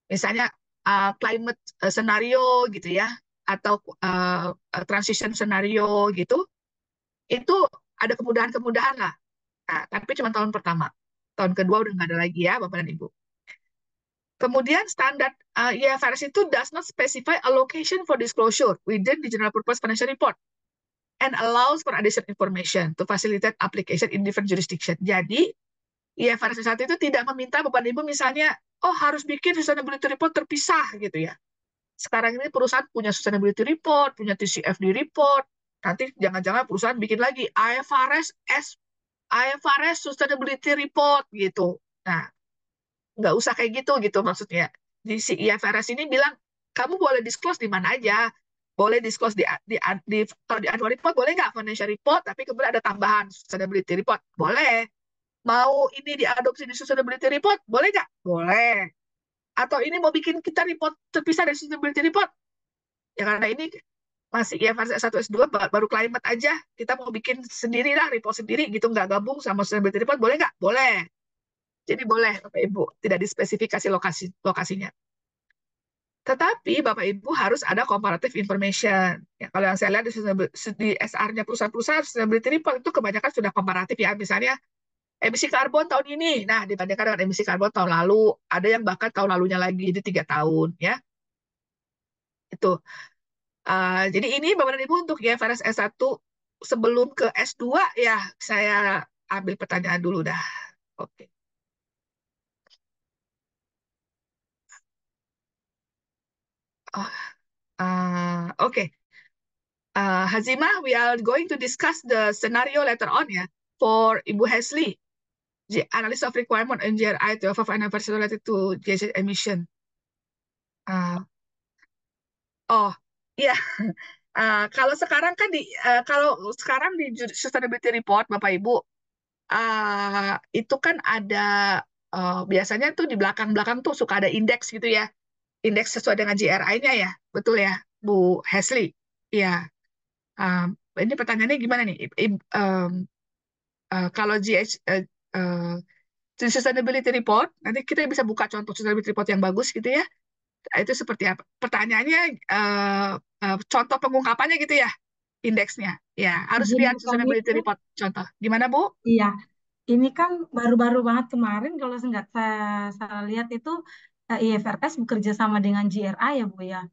Misalnya climate scenario gitu ya, atau transition scenario gitu, itu ada kemudahan-kemudahan lah. Nah, tapi cuma tahun pertama. Tahun kedua udah nggak ada lagi ya, Bapak dan Ibu. Kemudian standar IFRS itu does not specify allocation for disclosure within the general purpose financial report and allows for additional information to facilitate application in different jurisdiction. Jadi, IFRS 1 itu tidak meminta Bapak Ibu misalnya, oh harus bikin sustainability report terpisah gitu ya. Sekarang ini perusahaan punya sustainability report, punya TCFD report, nanti jangan-jangan perusahaan bikin lagi IFRS sustainability report gitu. Nah, nggak usah kayak gitu maksudnya. Di si IFRS ini bilang, kamu boleh disclose di mana aja. Boleh disclose kalau di annual report boleh nggak financial report, tapi kemudian ada tambahan sustainability report. Boleh. Mau ini diadopsi di sustainability report, boleh nggak? Boleh. Atau ini mau bikin kita report terpisah dari sustainability report? Ya karena ini masih IFRS S1 S2 baru climate aja, kita mau bikin sendiri lah, report sendiri gitu, nggak gabung sama sustainability report, boleh nggak? Boleh. Jadi boleh Bapak Ibu, tidak dispesifikasi lokasinya. Tetapi Bapak Ibu harus ada comparative information. Ya, kalau yang saya lihat di SR-nya perusahaan-perusahaan sustainability report itu kebanyakan sudah komparatif ya, misalnya emisi karbon tahun ini, nah dibandingkan dengan emisi karbon tahun lalu, ada yang bahkan tahun lalunya lagi, jadi 3 tahun ya. Itu. Jadi ini Bapak dan Ibu untuk IFRS S1 sebelum ke S2 ya, saya ambil pertanyaan dulu dah. Oke. Oke. Hazimah, we are going to discuss the scenario later on ya for Ibu Hesley, the analysis of requirement in GRI to have an anniversary related to GHG emission. Oh, iya. Kalau sekarang kan kalau sekarang di sustainability report Bapak Ibu itu kan ada biasanya tuh di belakang-belakang tuh suka ada indeks gitu ya. Indeks sesuai dengan GRI-nya ya. Betul ya, Bu Hesley? Iya. Ini pertanyaannya gimana nih? Kalau sustainability report, nanti kita bisa buka contoh sustainability report yang bagus gitu ya. Itu seperti apa? Pertanyaannya contoh pengungkapannya gitu ya, indeksnya. Ya, harus Izin lihat bertanya, sustainability Bu. report contoh. Gimana, Bu? Iya, ini kan baru-baru banget kemarin kalau nggak saya lihat itu IFRS bekerja sama dengan GRI ya Bu ya.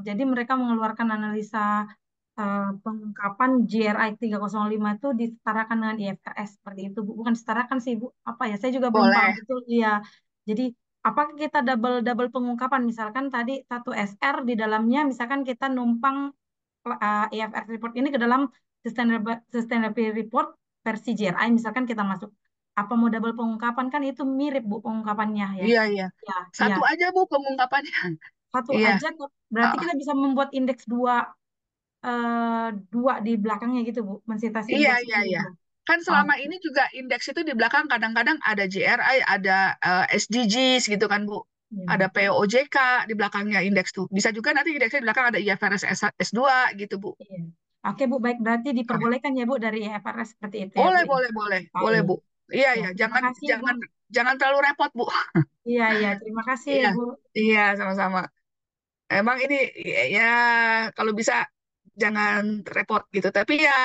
Jadi mereka mengeluarkan analisa pengungkapan GRI 305 itu disetarakan dengan IFRS seperti itu Bu. Bukan disetarakan sih Bu. Apa ya? Saya juga belum paham Boleh. betul. Iya. Jadi apakah kita double pengungkapan? Misalkan tadi satu SR di dalamnya misalkan kita numpang IFRS report ini ke dalam sustainability report versi GRI misalkan kita masuk apa mau double pengungkapan kan itu mirip Bu pengungkapannya ya. Iya, iya. Ya, ya. Satu aja, Bu, pengungkapannya. Satu Iya. aja berarti Uh, kita bisa membuat indeks dua di belakangnya gitu Bu, mensitasi iya, indeks iya, iya. gitu. Kan Oh, selama ini juga indeks itu di belakang kadang-kadang ada GRI, ada SDGs gitu kan, Bu. Ada iya. POJK di belakangnya indeks tuh. Bisa juga nanti indeksnya di belakang ada IFRS S2 gitu, Bu. Iya. Oke Bu, baik berarti Nah, diperbolehkan ya Bu dari IFRS seperti itu ya Bu. boleh, boleh, boleh, Oh boleh, iya. Bu. Iya, Ya, iya. terima Jangan, kasih Bu. jangan, jangan terlalu repot, Bu. Iya, iya, terima kasih Iya, Bu. iya, sama-sama. Emang ini ya kalau bisa jangan repot gitu. Tapi ya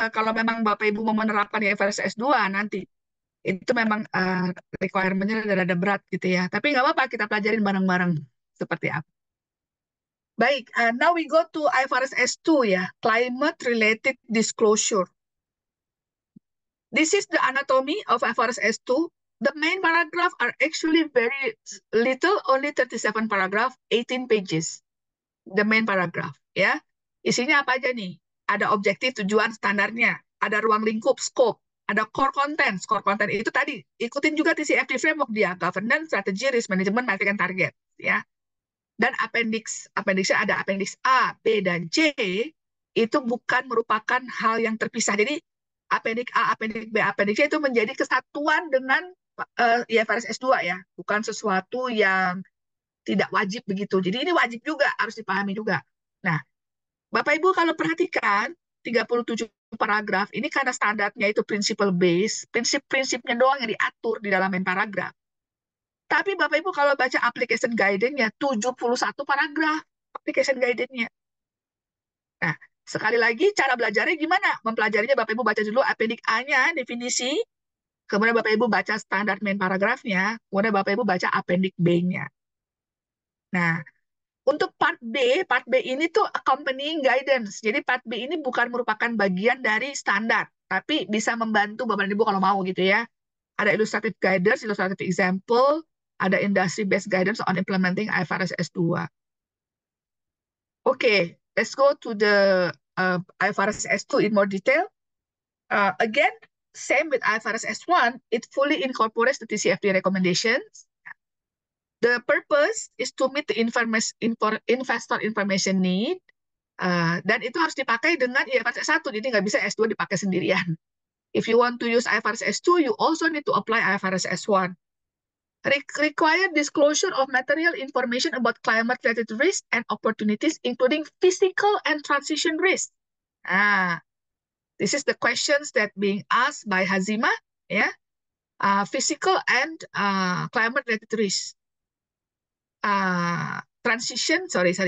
kalau memang Bapak Ibu mau menerapkan IFRS S2 nanti itu memang requirement-nya rada berat gitu ya. Tapi nggak apa-apa kita pelajarin bareng-bareng seperti apa. Baik, now we go to IFRS S2 ya, climate related disclosure. This is the anatomy of IFRS S2. The main paragraph are actually very little, only 37 paragraph, 18 pages. The main paragraph, ya. Isinya apa aja nih? Ada objektif, tujuan, standarnya. Ada ruang lingkup, scope. Ada core content. Core content itu tadi. Ikutin juga TCFD framework dia. Governance, strategy, risk management, metric, and target. Ya. Dan appendix. Appendixnya ada appendix A, B, dan C. Itu bukan merupakan hal yang terpisah. Jadi appendix A, appendix B, appendix C itu menjadi kesatuan dengan IFRS S2 ya. Bukan sesuatu yang tidak wajib begitu. Jadi ini wajib juga, harus dipahami juga. Nah, Bapak Ibu kalau perhatikan 37 paragraf ini karena standarnya itu principle base, prinsip-prinsipnya doang yang diatur di dalam main paragraf. Tapi Bapak Ibu kalau baca application guidance-nya 71 paragraf application guidance-nya. Nah, sekali lagi cara belajarnya gimana? Mempelajarinya Bapak Ibu baca dulu appendix A-nya, definisi, kemudian Bapak Ibu baca standar main paragrafnya, kemudian Bapak Ibu baca appendix B-nya. Nah, untuk part B ini tuh accompanying guidance. Jadi part B ini bukan merupakan bagian dari standar, tapi bisa membantu Bapak dan Ibu kalau mau gitu ya. Ada illustrative guidance, illustrative example, ada industry based guidance on implementing IFRS S2. Okay, let's go to the IFRS S2 in more detail. Again, same with IFRS S1, it fully incorporates the TCFD recommendations. The purpose is to meet the investor information need, dan itu harus dipakai dengan IFRS S1, jadi nggak bisa S2 dipakai sendirian. If you want to use IFRS S2, you also need to apply IFRS S1. Require disclosure of material information about climate-related risk and opportunities, including physical and transition risk. This is the questions that being asked by Hazima, yeah. Physical and climate-related risk.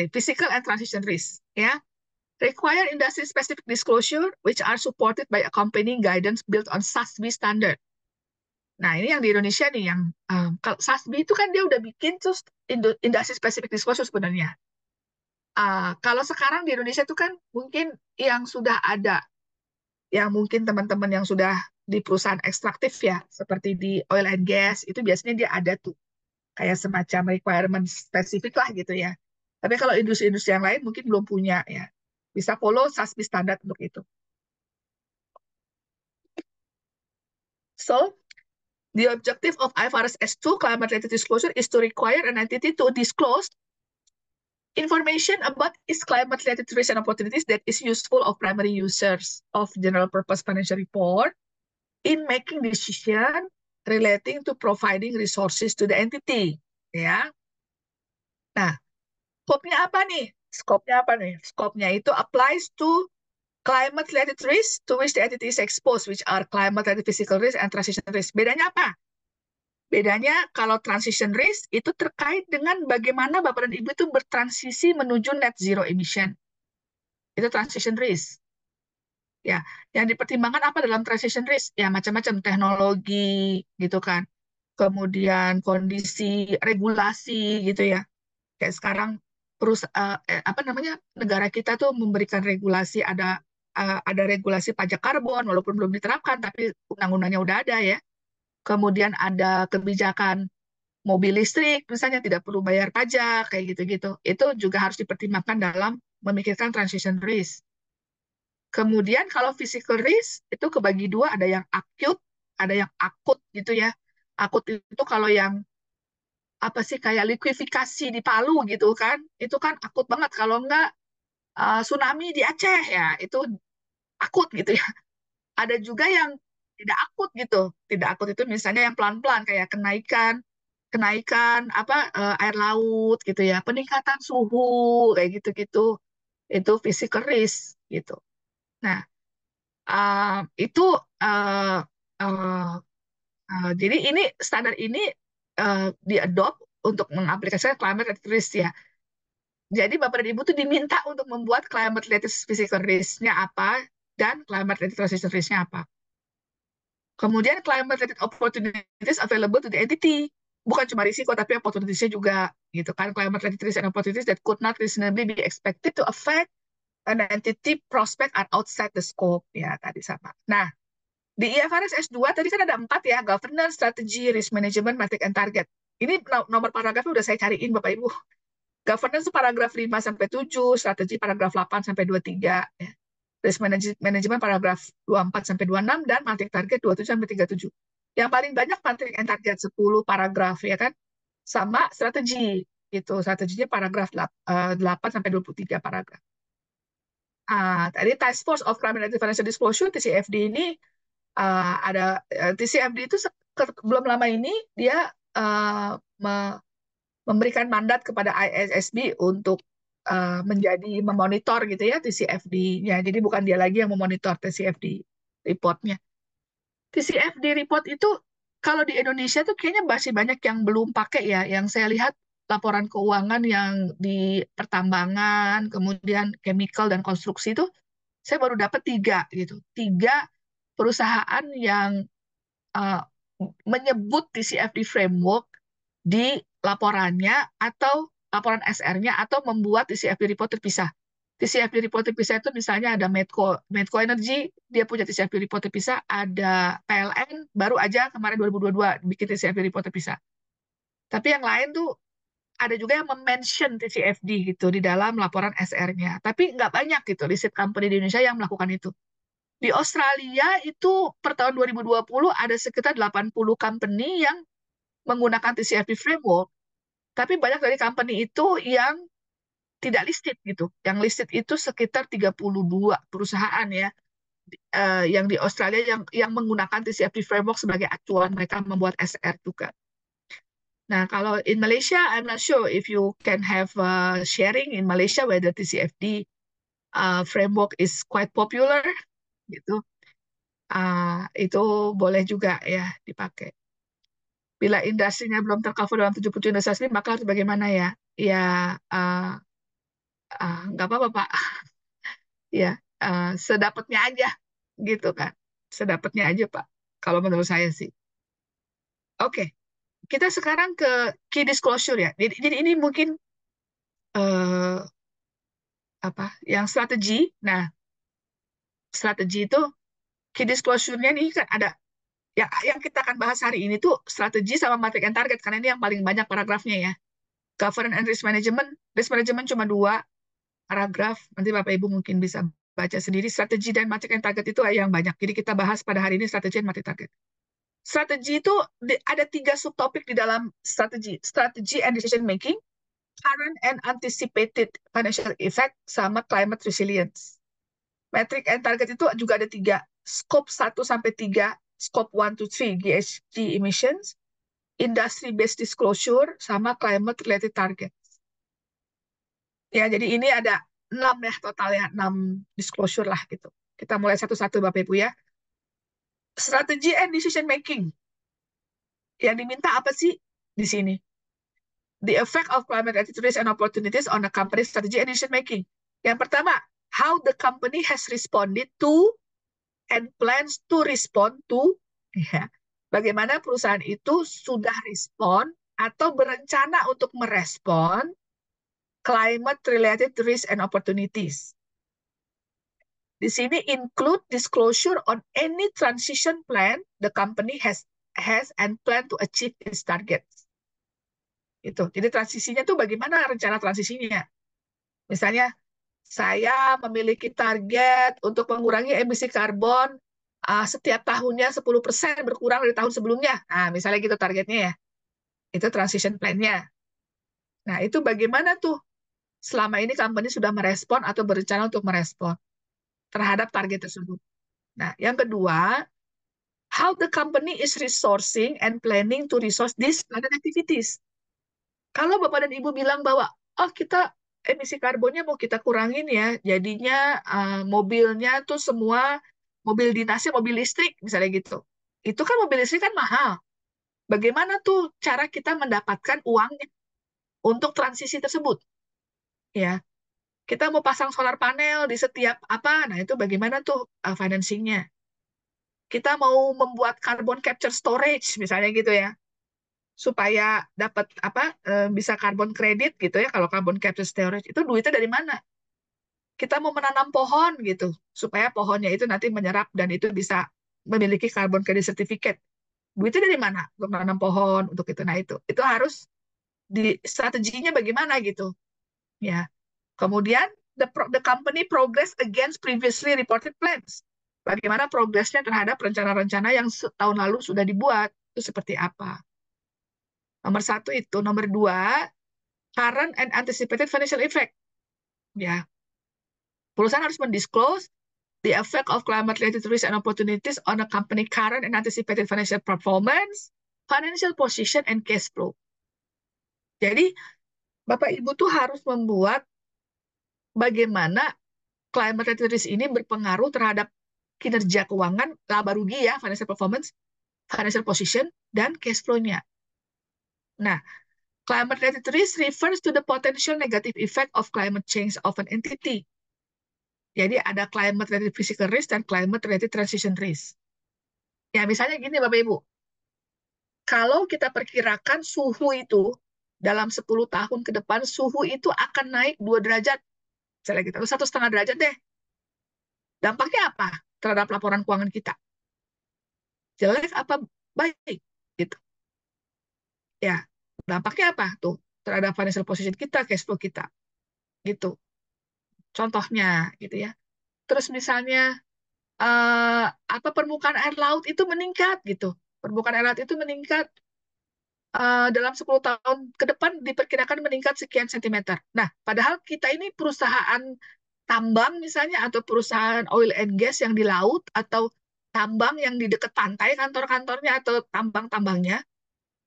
Physical and transition risk, yeah. Require industry-specific disclosure, which are supported by accompanying guidance built on SASB standard. Nah, ini yang di Indonesia nih, yang kalau SASB itu kan dia udah bikin terus industry-specific disclosure sebenarnya. Kalau sekarang di Indonesia itu kan mungkin yang sudah ada, yang mungkin teman-teman yang sudah di perusahaan ekstraktif ya, seperti di oil and gas, itu biasanya dia ada tuh, kayak semacam requirement spesifik lah gitu ya. Tapi kalau industri-industri yang lain mungkin belum punya ya. Bisa follow SASB standar untuk itu. So, the objective of IFRS S2 climate-related disclosure is to require an entity to disclose information about its climate-related risks and opportunities that is useful of primary users of general purpose financial report in making decision relating to providing resources to the entity. Ya. Nah, skopnya apa nih? Skopnya itu applies to climate-related risk to which the entity is exposed, which are climate-related physical risk and transition risk. Bedanya apa? Bedanya kalau transition risk itu terkait dengan bagaimana Bapak dan Ibu itu bertransisi menuju net zero emission. Itu transition risk. Ya, yang dipertimbangkan apa dalam transition risk? Ya, macam-macam teknologi gitu kan. Kemudian kondisi regulasi gitu ya. Kayak sekarang negara kita tuh memberikan regulasi, ada regulasi pajak karbon walaupun belum diterapkan tapi undang-undangnya udah ada ya. Kemudian ada kebijakan mobil listrik misalnya tidak perlu bayar pajak kayak gitu-gitu. Itu juga harus dipertimbangkan dalam memikirkan transition risk. Kemudian kalau physical risk itu kebagi dua, ada yang acute, ada yang akut gitu ya. Akut itu kalau yang apa sih kayak likuifikasi di Palu gitu kan, itu kan akut banget. Kalau enggak tsunami di Aceh ya itu akut gitu ya. Ada juga yang tidak akut gitu. Tidak akut itu misalnya yang pelan-pelan kayak kenaikan air laut gitu ya, peningkatan suhu kayak gitu-gitu. Itu physical risk gitu. Nah, itu jadi ini standar ini diadopt untuk mengaplikasikan climate related risk ya. Jadi Bapak dan Ibu tuh diminta untuk membuat climate related physical risk-nya apa dan climate related transition risk-nya apa. Kemudian climate related opportunities available to the entity. Bukan cuma risiko tapi opportunities-nya juga gitu kan. Climate related risk and opportunities that could not reasonably be expected to affect an entity prospect are outside the scope ya tadi sama. Nah, di IFRS S2 tadi kan ada 4 ya, governance, strategy, risk management, metric and target. Ini nomor paragrafnya udah saya cariin Bapak Ibu. Governance paragraf 5-7, strategi paragraf 8-23, ya. Risk management paragraf 24-26, dan metric target 27-37. Yang paling banyak metric and target 10 paragraf ya kan, sama strategi itu strateginya paragraf 8-23 paragraf. Tadi Task Force of Climate and Financial Disclosure TCFD ini ada TCFD itu belum lama ini dia memberikan mandat kepada ISSB untuk menjadi memonitor gitu ya TCFD-nya. Jadi bukan dia lagi yang memonitor TCFD report-nya. TCFD report itu kalau di Indonesia tuh kayaknya masih banyak yang belum pakai ya. Yang saya lihat laporan keuangan yang di pertambangan, kemudian chemical dan konstruksi itu saya baru dapat 3 gitu. 3 perusahaan yang menyebut TCFD framework di laporannya atau laporan SR-nya atau membuat TCFD report terpisah. TCFD report terpisah itu misalnya ada Medco Energy, dia punya TCFD report terpisah, ada PLN, baru aja kemarin 2022 bikin TCFD report terpisah. Tapi yang lain tuh ada juga yang mention TCFD gitu di dalam laporan SR-nya. Tapi nggak banyak gitu listed company di Indonesia yang melakukan itu. Di Australia itu per tahun 2020 ada sekitar 80 company yang menggunakan TCFD framework, tapi banyak dari company itu yang tidak listed gitu. Yang listed itu sekitar 32 perusahaan ya, yang di Australia yang menggunakan TCFD framework sebagai acuan mereka membuat SR juga. Nah, kalau in Malaysia, I'm not sure if you can have sharing in Malaysia whether TCFD framework is quite popular gitu. Itu boleh juga ya dipakai. Bila industrinya belum tercover dalam 77 industri, maka harus bagaimana ya? Ya, nggak apa-apa, Pak. Ya, sedapatnya aja gitu kan. Sedapatnya aja, Pak. Kalau menurut saya sih. Oke, kita sekarang ke key disclosure ya. Jadi ini mungkin eh, apa? Yang strategi. Nah, strategi itu key disclosure-nya nih kan ada yang kita akan bahas hari ini tuh strategi sama metric and target karena ini yang paling banyak paragrafnya ya. Governance and risk management cuma 2 paragraf. Nanti Bapak Ibu mungkin bisa baca sendiri. Strategi dan metric and target itu yang banyak. Jadi kita bahas pada hari ini strategi dan metric target. Strategi itu ada 3 subtopik di dalam strategi. Strategi and decision making, current and anticipated financial effect, sama climate resilience. Metric and target itu juga ada 3. Scope 1-3, scope 1-3, GHG emissions, industry-based disclosure, sama climate-related target. Ya, jadi ini ada 6 ya totalnya, 6 disclosure lah gitu. Kita mulai satu-satu Bapak Ibu ya. Strategi and decision making. Yang diminta apa sih di sini? The effect of climate-related risks and opportunities on a company's strategy and decision making. Yang pertama, how the company has responded to and plans to respond to, ya, bagaimana perusahaan itu sudah respon atau berencana untuk merespon climate-related risks and opportunities. Di sini include disclosure on any transition plan the company has and plan to achieve its targets. Itu. Jadi transisinya tuh bagaimana rencana transisinya? Misalnya saya memiliki target untuk mengurangi emisi karbon setiap tahunnya 10% berkurang dari tahun sebelumnya. Nah, misalnya gitu targetnya ya. Itu transition plan-nya. Nah, itu bagaimana tuh selama ini company sudah merespon atau berencana untuk merespon terhadap target tersebut. Nah, yang kedua, how the company is resourcing and planning to resource these planned activities. Kalau Bapak dan Ibu bilang bahwa, oh kita emisi karbonnya mau kita kurangin ya, jadinya mobilnya tuh semua mobil dinasnya mobil listrik, misalnya gitu. Itu kan mobil listrik kan mahal. Bagaimana tuh cara kita mendapatkan uangnya untuk transisi tersebut? Ya, kita mau pasang solar panel di setiap apa, nah itu bagaimana tuh financingnya? Kita mau membuat carbon capture storage, misalnya gitu ya, supaya dapat bisa carbon credit gitu ya. Kalau carbon capture storage itu duitnya dari mana? Kita mau menanam pohon gitu supaya pohonnya itu nanti menyerap dan itu bisa memiliki carbon credit certificate. Duitnya dari mana untuk menanam pohon untuk itu? Nah itu harus di strateginya bagaimana gitu ya. Kemudian the company progress against previously reported plans. Bagaimana progresnya terhadap rencana-rencana yang tahun lalu sudah dibuat itu seperti apa? Nomor 1 itu. Nomor 2, current and anticipated financial effect. Ya, perusahaan harus mendisclose the effect of climate-related risks and opportunities on a company current and anticipated financial performance, financial position, and cash flow. Jadi, Bapak Ibu tuh harus membuat bagaimana climate-related risk ini berpengaruh terhadap kinerja keuangan, laba rugi ya, financial performance, financial position, dan cash flow-nya. Nah, climate-related risk refers to the potential negative effect of climate change of an entity. Jadi ada climate-related physical risk dan climate-related transition risk. Ya, misalnya gini Bapak Ibu. Kalau kita perkirakan suhu itu dalam 10 tahun ke depan, suhu itu akan naik 2 derajat. Misalnya gitu, 1,5 derajat deh. Dampaknya apa terhadap laporan keuangan kita? Jelek apa baik? Gitu. Ya, dampaknya apa tuh terhadap financial position kita, cash flow kita? Gitu. Contohnya gitu ya. Terus misalnya permukaan air laut itu meningkat gitu. Permukaan air laut itu meningkat dalam 10 tahun ke depan diperkirakan meningkat sekian sentimeter. Nah, padahal kita ini perusahaan tambang misalnya atau perusahaan oil and gas yang di laut atau tambang yang di dekat pantai kantor-kantornya atau tambang-tambangnya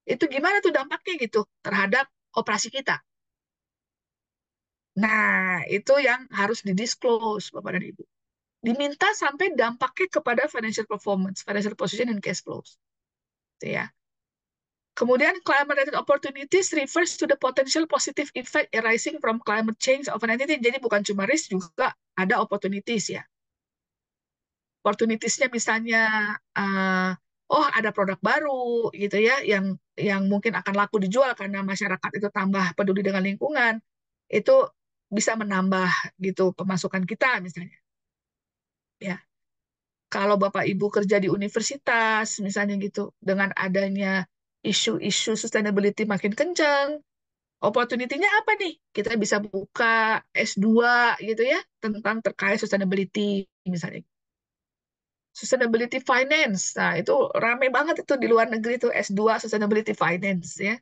Itu gimana tuh dampaknya gitu terhadap operasi kita. Nah, itu yang harus didisclose, Bapak dan Ibu. Diminta sampai dampaknya kepada financial performance, financial position, and cash flows. Gitu ya. Kemudian climate-related opportunities refers to the potential positive effect arising from climate change of an entity. Jadi bukan cuma risk, juga ada opportunities ya. Opportunities-nya misalnya, oh ada produk baru gitu ya, yang mungkin akan laku dijual karena masyarakat itu tambah peduli dengan lingkungan, itu bisa menambah gitu pemasukan kita misalnya. Ya, kalau Bapak Ibu kerja di universitas misalnya gitu, dengan adanya isu-isu sustainability makin kencang, opportunity-nya apa nih? Kita bisa buka S2 gitu ya, tentang terkait sustainability misalnya. Sustainability finance. Nah, itu rame banget itu di luar negeri itu S2 sustainability finance ya.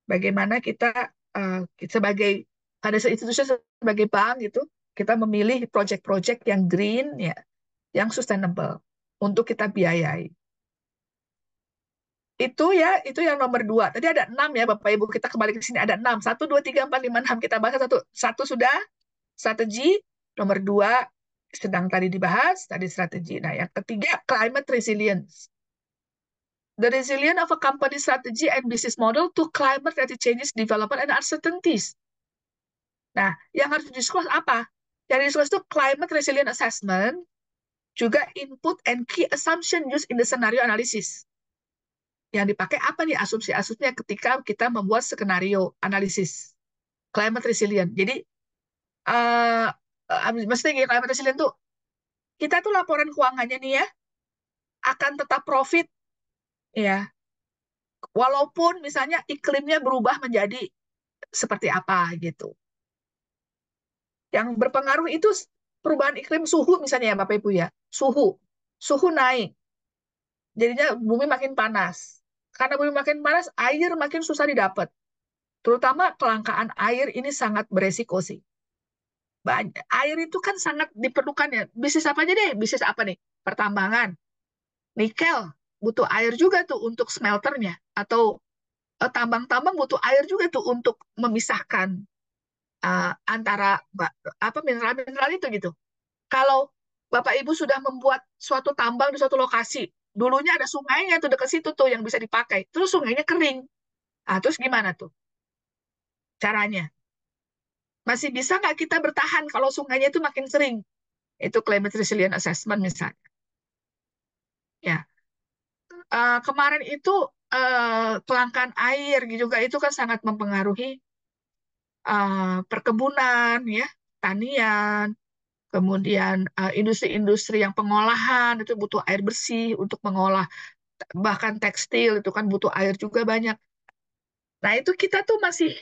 Bagaimana kita sebagai financial institution, sebagai bank gitu, kita memilih project-project yang green ya, yang sustainable untuk kita biayai. Itu ya, itu yang nomor 2. Tadi ada 6 ya Bapak Ibu, kita kembali ke sini ada 6. 1, 2, 3, 4, 5, 6. Kita bahas satu sudah, strategi. Nomor 2 sedang tadi dibahas, tadi strategi. Nah, yang ketiga, climate resilience. The resilience of a company strategy and business model to climate-related changes, development, and uncertainties. Nah, yang harus di-disclose apa? Yang di-disclose itu climate resilient assessment, juga input and key assumption used in the scenario analysis. Yang dipakai apa nih asumsi-asumsinya ketika kita membuat skenario analisis climate resilient. Jadi, maksudnya climate resilient tuh, kita tuh laporan keuangannya nih ya, akan tetap profit, ya, walaupun misalnya iklimnya berubah menjadi seperti apa gitu. Yang berpengaruh itu perubahan iklim, suhu misalnya ya Bapak Ibu ya, suhu naik, jadinya bumi makin panas. Karena bumi makin panas, air makin susah didapat. Terutama kelangkaan air ini sangat beresiko sih. Air itu kan sangat diperlukan ya. Bisnis apa aja deh? Bisnis apa nih? Pertambangan. Nikel butuh air juga tuh untuk smelternya. Atau tambang-tambang butuh air juga tuh untuk memisahkan antara apa mineral-mineral itu gitu. Kalau Bapak Ibu sudah membuat suatu tambang di suatu lokasi, dulunya ada sungainya tuh dekat situ tuh yang bisa dipakai. Terus sungainya kering. Terus gimana tuh caranya? Masih bisa nggak kita bertahan kalau sungainya itu makin sering? Itu climate resilient assessment misalnya. Ya, kemarin itu kelangkaan air juga itu kan sangat mempengaruhi perkebunan, ya, tanian, kemudian industri-industri yang pengolahan itu butuh air bersih untuk mengolah, bahkan tekstil itu kan butuh air juga banyak. Nah, itu kita tuh masih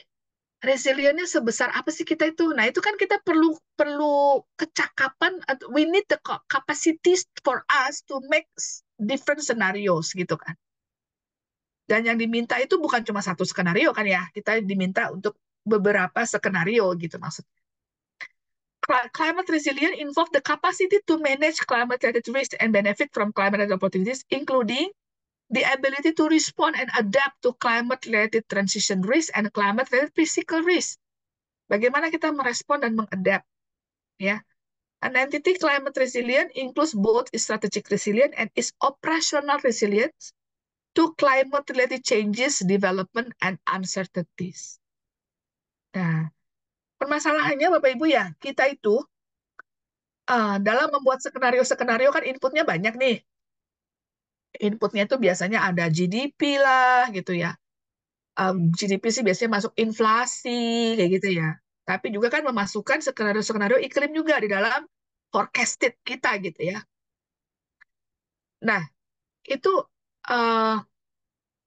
resiliennya sebesar apa sih kita itu? Nah, itu kan kita perlu perlu kecakapan, we need the capacities for us to make different scenarios gitu kan. Dan yang diminta itu bukan cuma satu skenario kan ya, kita diminta untuk beberapa skenario gitu maksudnya. Climate resilience involve the capacity to manage climate-related risk and benefit from climate-related opportunities, including the ability to respond and adapt to climate-related transition risk and climate-related physical risk. Bagaimana kita merespon dan mengadapt, ya. An entity climate resilient includes both strategic resilience and its operational resilience to climate-related changes, development, and uncertainties. Nah, permasalahannya Bapak Ibu ya, kita itu dalam membuat skenario-skenario kan inputnya banyak nih. Inputnya itu biasanya ada GDP lah gitu ya. GDP sih biasanya masuk inflasi kayak gitu ya. Tapi juga kan memasukkan skenario-skenario iklim juga di dalam forecasted kita gitu ya. Nah, itu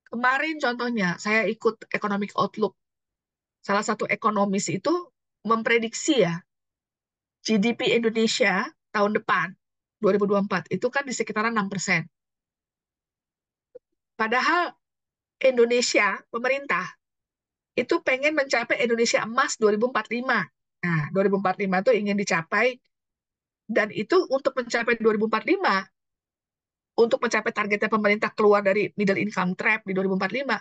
kemarin contohnya saya ikut Economic Outlook. Salah satu ekonomis itu memprediksi ya, GDP Indonesia tahun depan 2024 itu kan di sekitaran 6%. Padahal Indonesia, pemerintah, itu pengen mencapai Indonesia emas 2045. Nah, 2045 itu ingin dicapai, dan itu untuk mencapai 2045, untuk mencapai targetnya pemerintah keluar dari middle income trap di 2045,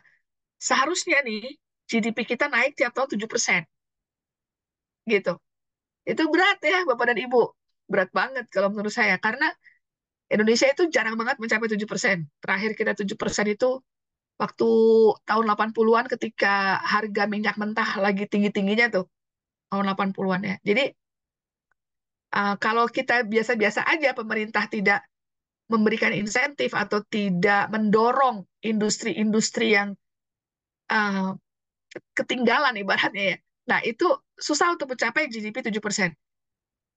seharusnya nih GDP kita naik tiap tahun 7%, gitu. Itu berat ya, Bapak dan Ibu. Berat banget kalau menurut saya, karena Indonesia itu jarang banget mencapai 7%. Terakhir kita 7% itu waktu tahun 80-an ketika harga minyak mentah lagi tinggi-tingginya tuh, tahun 80-an ya. Jadi kalau kita biasa-biasa aja, pemerintah tidak memberikan insentif atau tidak mendorong industri-industri yang uh, ketinggalan ibaratnya ya. Nah, itu susah untuk mencapai GDP 7%.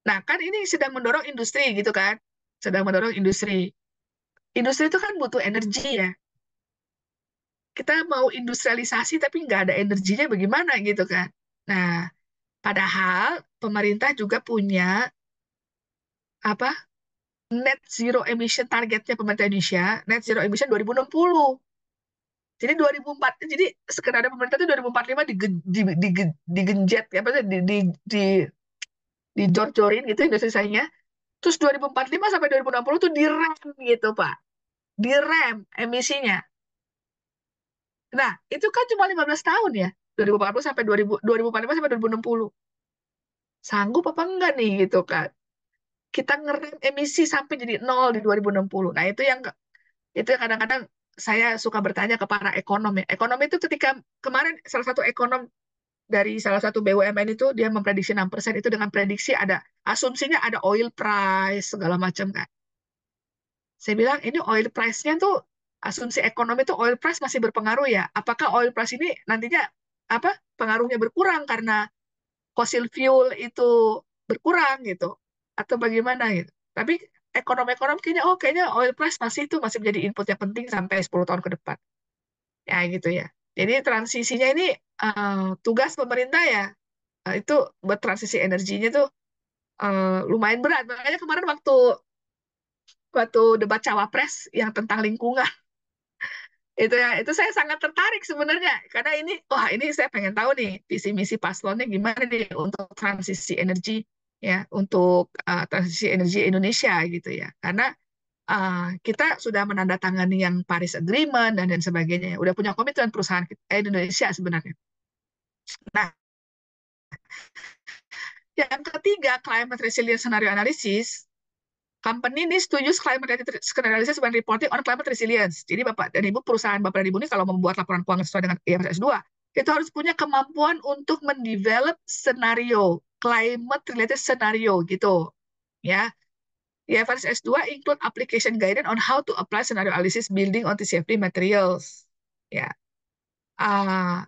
Nah, kan ini sedang mendorong industri gitu kan. Sedang mendorong industri. Industri itu kan butuh energi ya. Kita mau industrialisasi tapi nggak ada energinya bagaimana gitu kan. Nah, padahal pemerintah juga punya apa net zero emission targetnya pemerintah Indonesia, net zero emission 2060. Jadi 2004, jadi skenario pemerintah itu 2045 digenjet, apa sih, dijor-jorin gitu Indonesia-nya. Terus 2045 sampai 2060 tuh direm gitu, Pak. Direm emisinya. Nah, itu kan cuma 15 tahun ya. 2040 sampai 2045 sampai 2060. Sanggup apa enggak nih gitu kan. Kita ngerem emisi sampai jadi nol di 2060. Nah, itu yang kadang-kadang saya suka bertanya ke para ekonom ya. Ekonom itu ketika kemarin salah satu ekonom dari salah satu BUMN itu dia memprediksi 6% itu dengan prediksi ada asumsinya ada oil price segala macam kan. Saya bilang ini oil price-nya tuh asumsi ekonomi itu oil price masih berpengaruh ya. Apakah oil price ini nantinya apa pengaruhnya berkurang karena fossil fuel itu berkurang gitu atau bagaimana gitu. Tapi ekonom-ekonom kayaknya oil price masih menjadi input yang penting sampai 10 tahun ke depan. Ya gitu ya. Jadi transisinya ini tugas pemerintah ya itu buat transisi energinya tuh lumayan berat. Makanya kemarin waktu waktu debat cawapres yang tentang lingkungan itu ya itu saya sangat tertarik sebenarnya karena ini saya pengen tahu nih visi misi paslonnya gimana nih untuk transisi energi ya untuk transisi energi Indonesia gitu ya karena kita sudah menandatangani yang Paris Agreement dan sebagainya udah punya komitmen perusahaan Indonesia sebenarnya. Nah, yang ketiga climate resilience scenario analysis. Company ini setuju climate analysis when reporting on climate resilience. Jadi Bapak dan Ibu, perusahaan Bapak dan Ibu ini kalau membuat laporan keuangan sesuai dengan IFRS 2, itu harus punya kemampuan untuk mendevelop scenario, climate related scenario gitu. Ya. IFRS S2 include application guidance on how to apply scenario analysis building on TCFD materials. Ya.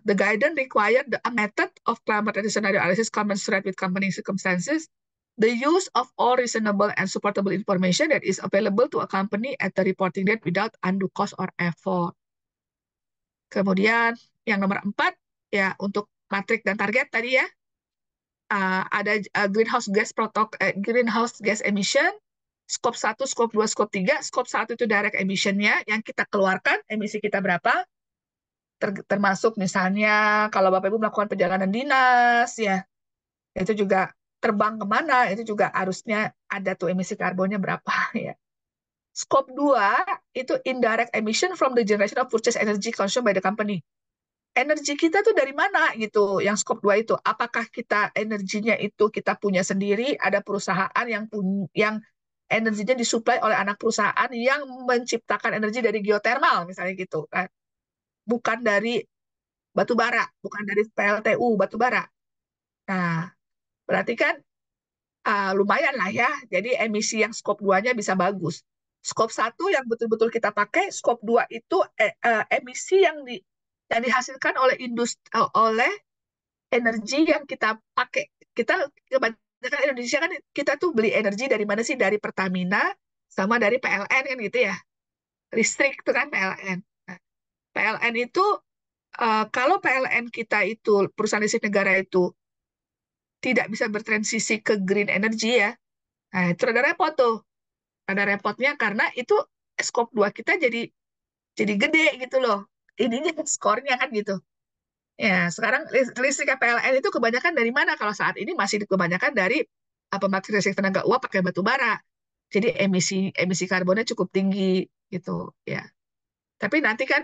The guidance required a method of climate related scenario analysis commensurate with company circumstances, the use of all reasonable and supportable information that is available to a company at the reporting date without undue cost or effort. Kemudian yang nomor 4, ya untuk matrik dan target tadi ya, ada greenhouse gas emission, scope 1, scope 2, scope 3. Scope 1 itu direct emission-nya, yang kita keluarkan, emisi kita berapa, termasuk misalnya kalau Bapak Ibu melakukan perjalanan dinas, ya itu juga terbang kemana, itu juga harusnya ada tuh emisi karbonnya berapa ya. Scope 2 itu indirect emission from the generation of purchase energy consumed by the company. Energi kita tuh dari mana gitu, yang scope 2 itu. Apakah kita energinya itu kita punya sendiri, ada perusahaan yang energinya disuplai oleh anak perusahaan yang menciptakan energi dari geothermal misalnya gitu kan. Bukan dari batu bara, bukan dari PLTU batu bara. Nah, berarti kan lumayan lah ya. Jadi emisi yang scope 2-nya bisa bagus. Scope 1 yang betul-betul kita pakai, scope 2 itu emisi yang dihasilkan oleh oleh energi yang kita pakai. Kita kebanyakan Indonesia kan kita tuh beli energi dari mana sih? Dari Pertamina sama dari PLN kan gitu ya. Listrik itu kan PLN. Nah, PLN itu kalau PLN kita itu perusahaan listrik negara itu tidak bisa bertransisi ke green energy ya. Nah, itu ada repot tuh. Ada repotnya karena itu scope 2 kita jadi gede gitu loh. Ininya skornya kan gitu. Ya, sekarang listrik PLN itu kebanyakan dari mana? Kalau saat ini masih kebanyakan dari pembangkit listrik tenaga uap pakai batu bara. Jadi emisi karbonnya cukup tinggi gitu ya. Tapi nanti kan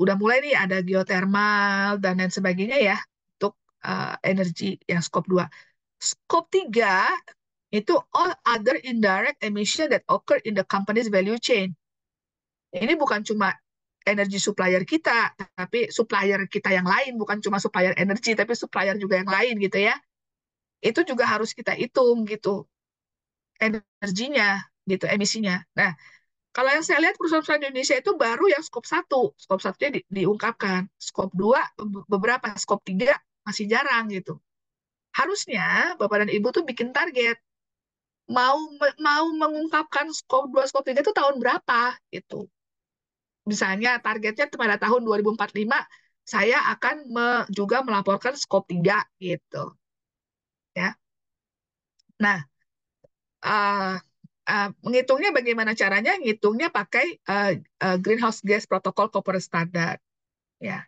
udah mulai nih ada geothermal dan lain sebagainya ya untuk energi yang skop 2. Skop 3 itu all other indirect emission that occur in the company's value chain. Ini bukan cuma energi supplier kita, tapi supplier kita yang lain, bukan cuma supplier energi, tapi supplier juga yang lain gitu ya. Itu juga harus kita hitung gitu, energinya, gitu, emisinya. Nah, kalau yang saya lihat perusahaan-perusahaan Indonesia itu baru yang skop 1. Skop 1-nya diungkapkan. Skop 2, beberapa. Skop 3 masih jarang gitu. Harusnya Bapak dan Ibu tuh bikin target. Mau mengungkapkan skop 2, skop 3 itu tahun berapa gitu. Misalnya targetnya pada tahun 2045 saya akan juga melaporkan skop 3 gitu. Ya. Nah, menghitungnya bagaimana caranya? Ngitungnya pakai Greenhouse Gas Protocol Corporate Standard. Ya.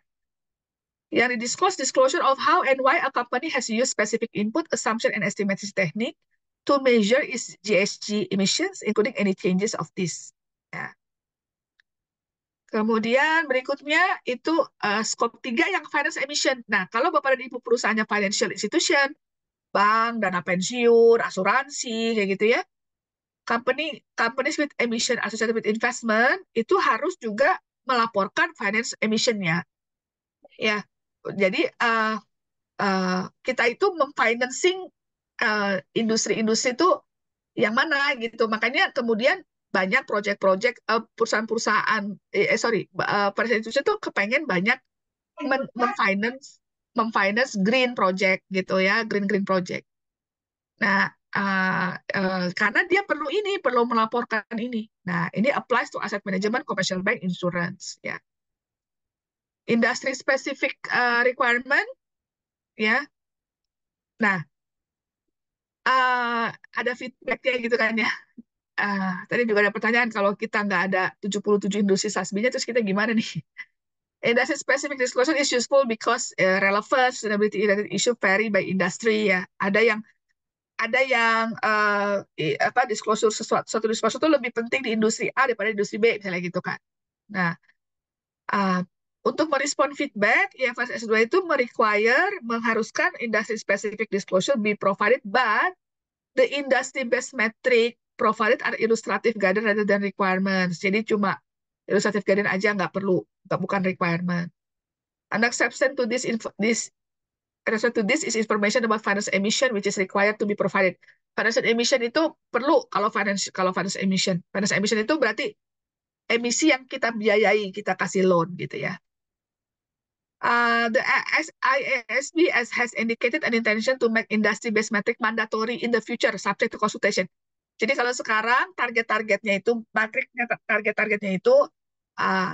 Yang disclosure of how and why a company has used specific input, assumption, and estimation technique to measure its GHG emissions, including any changes of this. Ya. Kemudian berikutnya itu skop 3 yang finance emission. Nah, kalau Bapak dan Ibu perusahaannya financial institution, bank, dana pensiun, asuransi, kayak gitu ya, companies with emission associated with investment itu harus juga melaporkan finance emission-nya. Ya, jadi kita itu memfinancing industri-industri itu yang mana gitu. Makanya kemudian banyak proyek-proyek perusahaan-perusahaan perusahaan industri itu kepengen banyak memfinance green project gitu ya, green project. Nah, karena dia perlu melaporkan ini. Nah, ini applies to asset management, commercial bank, insurance ya. Industry specific requirement ya. Nah, ada feedbacknya gitu kan ya. Tadi juga ada pertanyaan kalau kita nggak ada 77 industri SASB-nya terus kita gimana nih? Industry specific disclosure is useful because relevant sustainability related issue vary by industry ya. Ada yang disclosure suatu disclosure itu lebih penting di industri A daripada industri B misalnya gitu kan. Nah, untuk merespon feedback, IFRS S2 itu mengharuskan industry specific disclosure be provided, but the industry based metric provided are illustrative guidance rather than requirements. Jadi cuma illustrative guidance aja, bukan requirement. An exception to this is information about finance emission which is required to be provided. Finance emission itu perlu kalau finance emission. Finance emission itu berarti emisi yang kita biayai, kita kasih loan gitu ya. The IASB has indicated an intention to make industry-based metric mandatory in the future, subject to consultation. Jadi kalau sekarang target-targetnya itu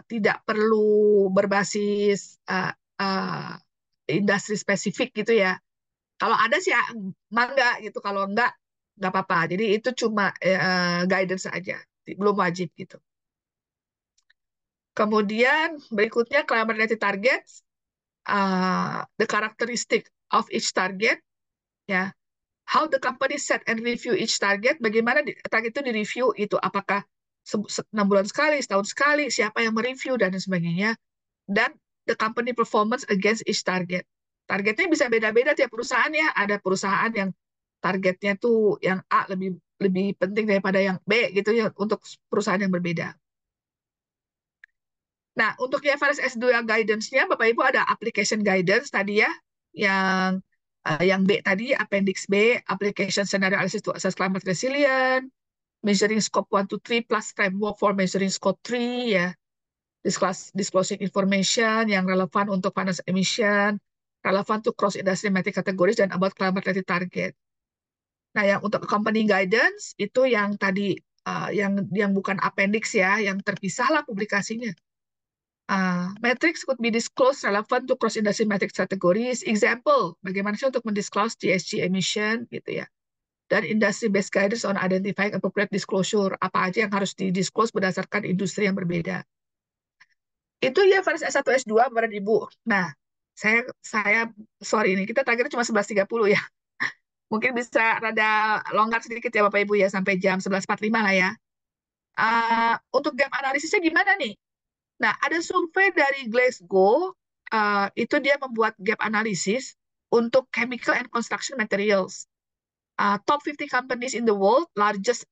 tidak perlu berbasis industri spesifik gitu ya. Kalau ada sih mangga gitu, kalau enggak apa-apa. Jadi itu cuma guidance aja, belum wajib gitu. Kemudian berikutnya climate related targets, the characteristic of each target, ya. How the company set and review each target, bagaimana target itu direview itu, apakah 6 bulan sekali, setahun sekali, siapa yang mereview dan sebagainya, dan the company performance against each target. Targetnya bisa beda-beda tiap perusahaan ya, ada perusahaan yang targetnya tuh yang A lebih penting daripada yang B gitu ya, untuk perusahaan yang berbeda. Nah, untuk IFRS S2 guidance-nya, Bapak Ibu ada application guidance tadi ya, yang B tadi, appendix B, application scenario analysis to assess climate resilience, measuring scope 1 to 3 plus framework for measuring scope 3 ya, disclosing information yang relevan untuk finance emission, relevan to cross industry metric categories, dan about climate related target. Nah, yang untuk company guidance itu yang tadi yang bukan appendix ya, yang terpisah lah publikasinya. Metrics could be disclosed relevant to cross industry metrics categories. Example, bagaimana sih untuk mendisclose GHG emission gitu ya. Dan industry based guidance on identifying appropriate disclosure, apa aja yang harus didisclose berdasarkan industri yang berbeda. Itu ya versi S1 S2 Bapak dan Ibu. Nah, saya sorry ini kita targetnya cuma 11.30 ya. Mungkin bisa rada longgar sedikit ya Bapak Ibu ya, sampai jam 11.45 lah ya. Untuk gap analisisnya gimana nih? Nah, ada survei dari Glasgow, itu dia membuat gap analysis untuk chemical and construction materials. Top 50 companies in the world, largest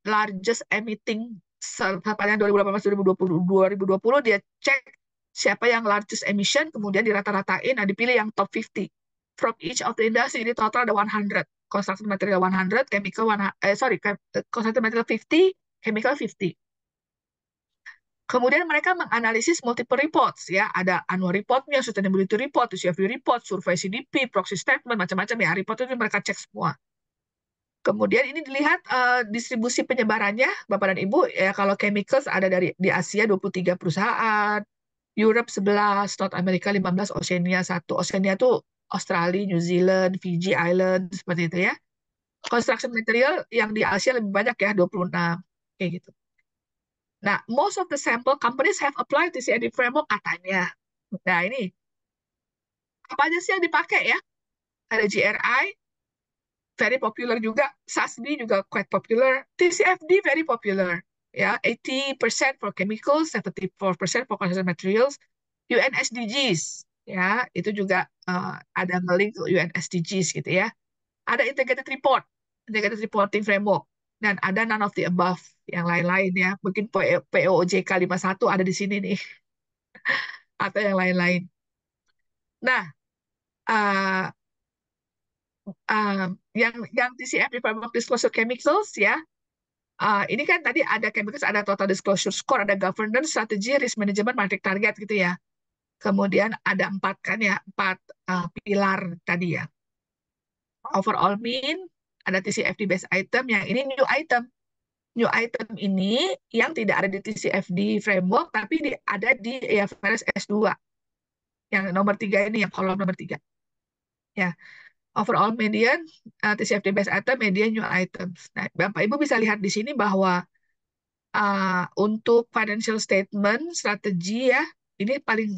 emitting sepanjang 2018-2020 dia cek siapa yang largest emission, kemudian dirata-ratain, nah dipilih yang top 50. From each of the industry, ini total ada 100. Construction material 100, construction material 50, chemical 50. Kemudian mereka menganalisis multiple reports, ya, ada annual reportnya, sustainability report, TCFD report, survei CDP, proxy statement, macam-macam ya, report itu mereka cek semua. Kemudian ini dilihat distribusi penyebarannya, Bapak dan Ibu, ya kalau chemicals ada di Asia 23 perusahaan, Europe 11, North America 15, Oceania 1. Oceania itu Australia, New Zealand, Fiji Island, seperti itu ya. Construction material yang di Asia lebih banyak ya, 26. Kayak gitu. Nah, most of the sample companies have applied TCFD framework katanya. Nah, ini apa aja sih yang dipakai ya? Ada GRI, very popular juga, SASB juga quite popular, TCFD very popular. Ya, 80% for chemicals, 74% for construction materials, UN SDGs, ya, itu juga ada nge-link ke UN SDGs gitu ya. Ada integrated reporting framework, dan ada none of the above yang lain-lain ya. Mungkin POOJK 51 ada di sini nih, atau yang lain-lain. Nah, uh, yang TCFD framework disclosure chemicals ya. Ini kan tadi ada chemicals, ada total disclosure score, ada governance, strategi, risk management, market target gitu ya. Kemudian ada 4 kan ya, 4 pilar tadi ya. Overall mean, ada TCFD base item, yang ini new item. New item ini yang tidak ada di TCFD framework, tapi ada di IFRS S2. Yang nomor 3 ini, yang kolom nomor 3. Ya, overall median, TCFD base item, median new items. Nah, Bapak Ibu bisa lihat di sini bahwa untuk financial statement, strategi ya, ini paling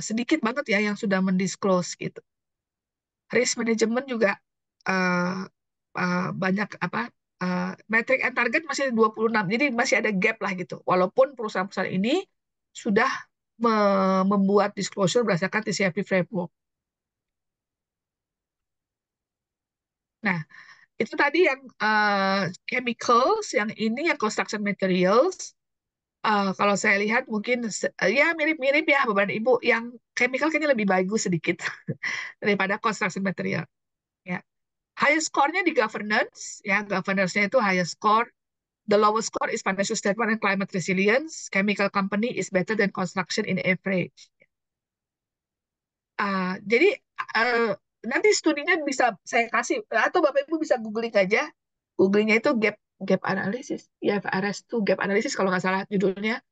sedikit banget ya yang sudah mendisclose gitu. Risk management juga banyak metric and target masih 26, jadi masih ada gap lah gitu. Walaupun perusahaan-perusahaan ini sudah membuat disclosure berdasarkan TCFD framework. Nah, itu tadi yang chemicals, yang ini yang construction materials. Kalau saya lihat mungkin ya mirip-mirip ya Bapak dan Ibu, yang chemical kayaknya lebih bagus sedikit daripada construction material. Ya. Highest score-nya di governance, ya governance-nya itu highest score. The lowest score is financial statement and climate resilience. Chemical company is better than construction in average. Jadi nanti studinya bisa saya kasih, atau Bapak Ibu bisa googling aja. Googlingnya itu gap analysis, IFRS itu gap analysis kalau nggak salah judulnya.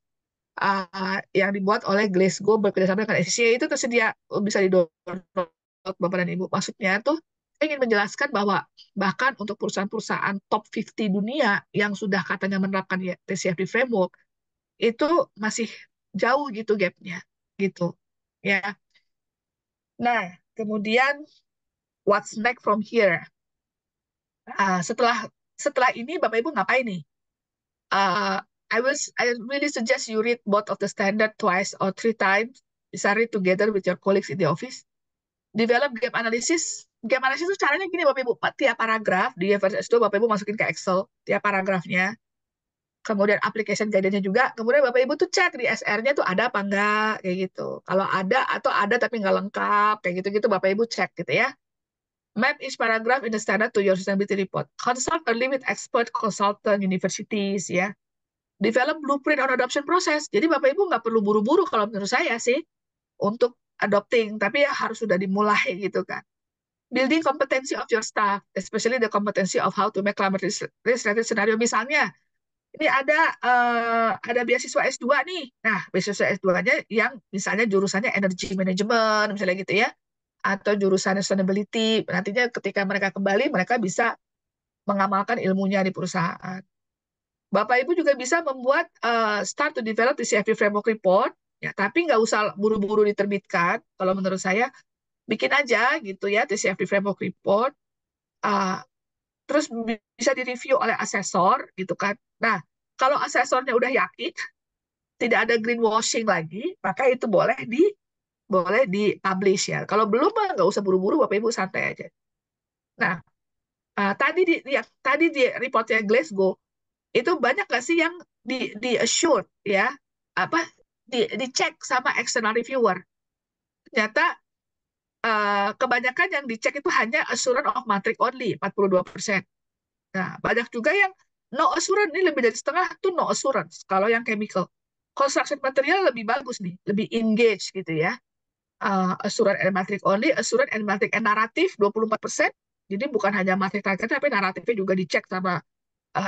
Yang dibuat oleh Glasgow bekerjasama dengan SCA, itu tersedia, bisa di-download Bapak dan Ibu. Maksudnya tuh saya ingin menjelaskan bahwa bahkan untuk perusahaan-perusahaan top 50 dunia yang sudah katanya menerapkan TCFD framework, itu masih jauh gitu gapnya gitu ya. Nah, kemudian what's next from here? Setelah ini Bapak Ibu ngapain nih? I really suggest you read both of the standard twice or 3 times. Bisa read together with your colleagues in the office. Develop gap analysis. Gap analysis itu caranya gini Bapak Ibu, tiap paragraf di IFRS itu Bapak Ibu masukin ke Excel, tiap paragrafnya. Kemudian application guide-nya juga. Kemudian Bapak Ibu tuh cek di SR-nya tuh ada apa enggak, kayak gitu. Kalau ada atau ada tapi nggak lengkap, kayak gitu-gitu Bapak Ibu cek gitu ya. Map each paragraph in the standard to your sustainability report. Consult early with expert consultant universities ya. Develop blueprint on adoption process. Jadi Bapak Ibu nggak perlu buru-buru kalau menurut saya sih untuk adopting, tapi ya harus sudah dimulai gitu kan. Building competency of your staff, especially the competency of how to make climate risk-related scenario. Misalnya, ini ada beasiswa S2 nih. Nah, beasiswa S2-nya yang misalnya jurusannya energy management, misalnya gitu ya, atau jurusan sustainability. Nantinya ketika mereka kembali, mereka bisa mengamalkan ilmunya di perusahaan. Bapak Ibu juga bisa membuat start to develop TCFD framework report, ya, tapi nggak usah buru-buru diterbitkan. Kalau menurut saya, bikin aja gitu ya TCFD framework report, terus bisa direview oleh asesor gitu kan. Nah, kalau asesornya udah yakin tidak ada greenwashing lagi, maka itu boleh di-publish ya. Kalau belum mah nggak usah buru-buru, Bapak Ibu santai aja. Nah, tadi di reportnya Glasgow itu banyak nggak sih yang di assured ya, apa dicek sama external reviewer. Ternyata kebanyakan yang dicek itu hanya assurance of matrix only 42%. Nah, banyak juga yang no assurance, ini lebih dari setengah tuh no assurance kalau yang chemical. Construction material lebih bagus nih, lebih engage gitu ya. Assurance and matrix only, assurance and matrix and narrative 24%. Jadi bukan hanya matrix target tapi naratifnya juga dicek sama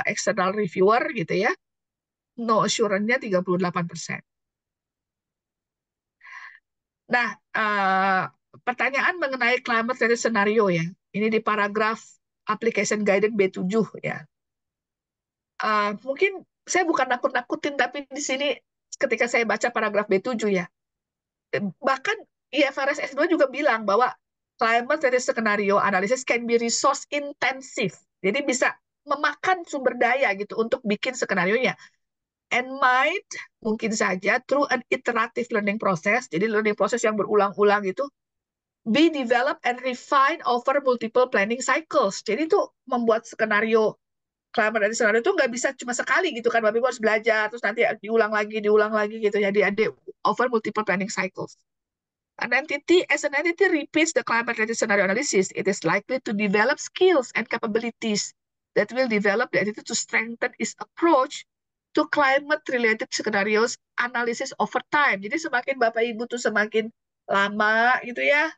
external reviewer gitu ya. No assurance-nya 38%. Nah, pertanyaan mengenai climate ready scenario ya. Ini di paragraf application guidance B7 ya. Mungkin saya bukan nakut-nakutin, tapi di sini ketika saya baca paragraf B7 ya, bahkan IFRS S2 juga bilang bahwa climate ready scenario analysis can be resource intensive. Jadi bisa memakan sumber daya gitu untuk bikin skenario-nya. And might mungkin saja through an iterative learning process, jadi learning process yang berulang-ulang itu, be developed and refined over multiple planning cycles. Jadi itu membuat skenario climate dari skenario itu nggak bisa cuma sekali gitu kan, Bapak Ibu harus belajar terus nanti diulang lagi gitu. Jadi ada over multiple planning cycles. An entity repeats the climate related scenario analysis, it is likely to develop skills and capabilities that will develop the entity to strengthen its approach to climate related scenarios analysis over time. Jadi semakin Bapak Ibu tuh semakin lama gitu ya,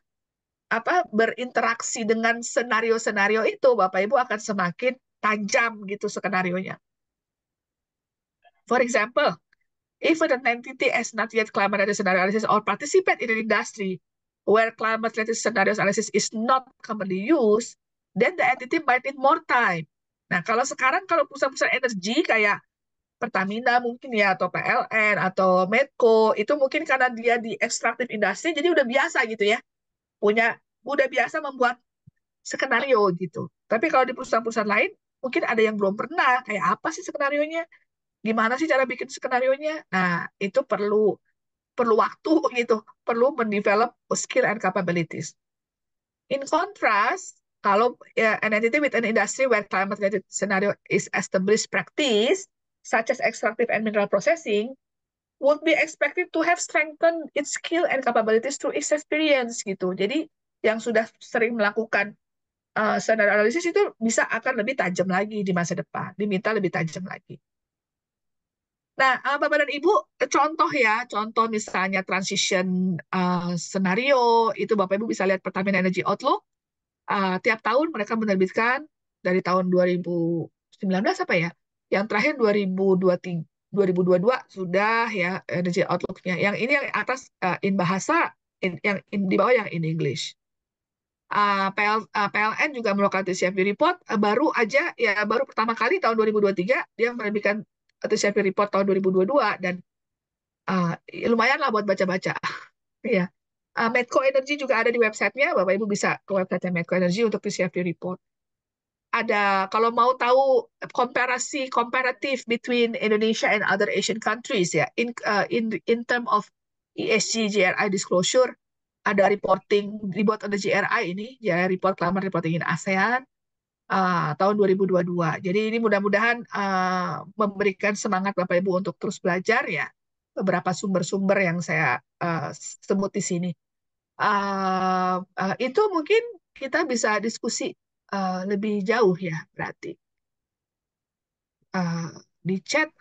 berinteraksi dengan senario-senario itu, Bapak Ibu akan semakin tajam gitu skenario-nya. For example, if an entity has not yet climate-related scenario analysis or participate in an industry where climate-related scenario analysis is not commonly used, then the entity might need more time. Nah, kalau sekarang kalau perusahaan-perusahaan energi kayak Pertamina mungkin ya, atau PLN, atau Medco, itu mungkin karena dia di extractive industry, jadi udah biasa gitu ya, udah biasa membuat skenario gitu. Tapi kalau di perusahaan-perusahaan lain, mungkin ada yang belum pernah, kayak apa sih skenario-nya? Gimana sih cara bikin skenario-nya? Nah, itu perlu waktu gitu, perlu mendevelop skill and capabilities. In contrast, kalau an entity with an industry where climate-related scenario is established practice, such as extractive and mineral processing, would be expected to have strengthened its skill and capabilities through its experience gitu. Jadi yang sudah sering melakukan scenario analysis itu bisa akan lebih tajam lagi di masa depan, diminta lebih tajam lagi. Nah, Bapak dan Ibu, contoh misalnya transition scenario, itu Bapak Ibu bisa lihat Pertamina Energy Outlook. Tiap tahun mereka menerbitkan dari tahun 2019 apa ya? Yang terakhir 2022 sudah ya Energy Outlook-nya. Yang ini yang atas in bahasa, yang di bawah yang in English. PLN juga melakukan TCFD report baru pertama kali tahun 2023 dia menerbitkan TCFD report tahun 2022 dan lumayan lah buat baca-baca ya. Medco Energy juga ada di websitenya, Bapak Ibu bisa ke website Medco Energy untuk TCFD report. Ada kalau mau tahu comparative between Indonesia and other Asian countries ya in term of ESG GRI disclosure, ada reporting dibuat oleh GRI ini, ya report climate reporting in ASEAN tahun 2022. Jadi ini mudah-mudahan memberikan semangat Bapak Ibu untuk terus belajar ya, beberapa sumber-sumber yang saya sebut di sini. Itu mungkin kita bisa diskusi lebih jauh ya, berarti. Di chat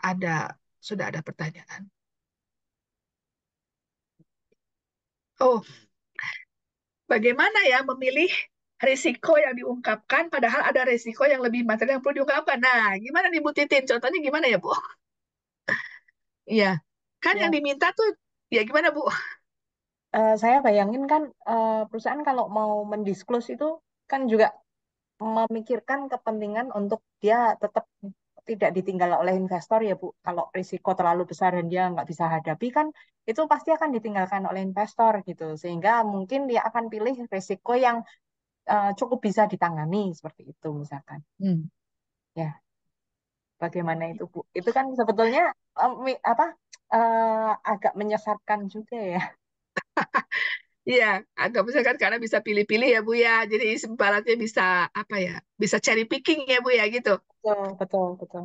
sudah ada pertanyaan. Oh, bagaimana ya memilih risiko yang diungkapkan, padahal ada risiko yang lebih material yang perlu diungkapkan. Nah, gimana nih Bu Titin? Contohnya gimana ya, Bu? Iya, kan yang Ya, diminta tuh, ya gimana Bu? saya bayangin kan perusahaan kalau mau mendisclose itu kan juga memikirkan kepentingan untuk dia tetap tidak ditinggal oleh investor ya Bu. Kalau risiko terlalu besar dan dia nggak bisa hadapi kan itu pasti akan ditinggalkan oleh investor gitu. Sehingga mungkin dia akan pilih risiko yang cukup bisa ditangani seperti itu misalkan. Ya, bagaimana itu Bu? Itu kan sebetulnya agak menyesatkan juga ya. Iya, agak misalkan karena bisa pilih-pilih ya Bu ya. Jadi ibaratnya bisa apa ya? Bisa cherry picking ya Bu ya gitu. Betul, betul, betul.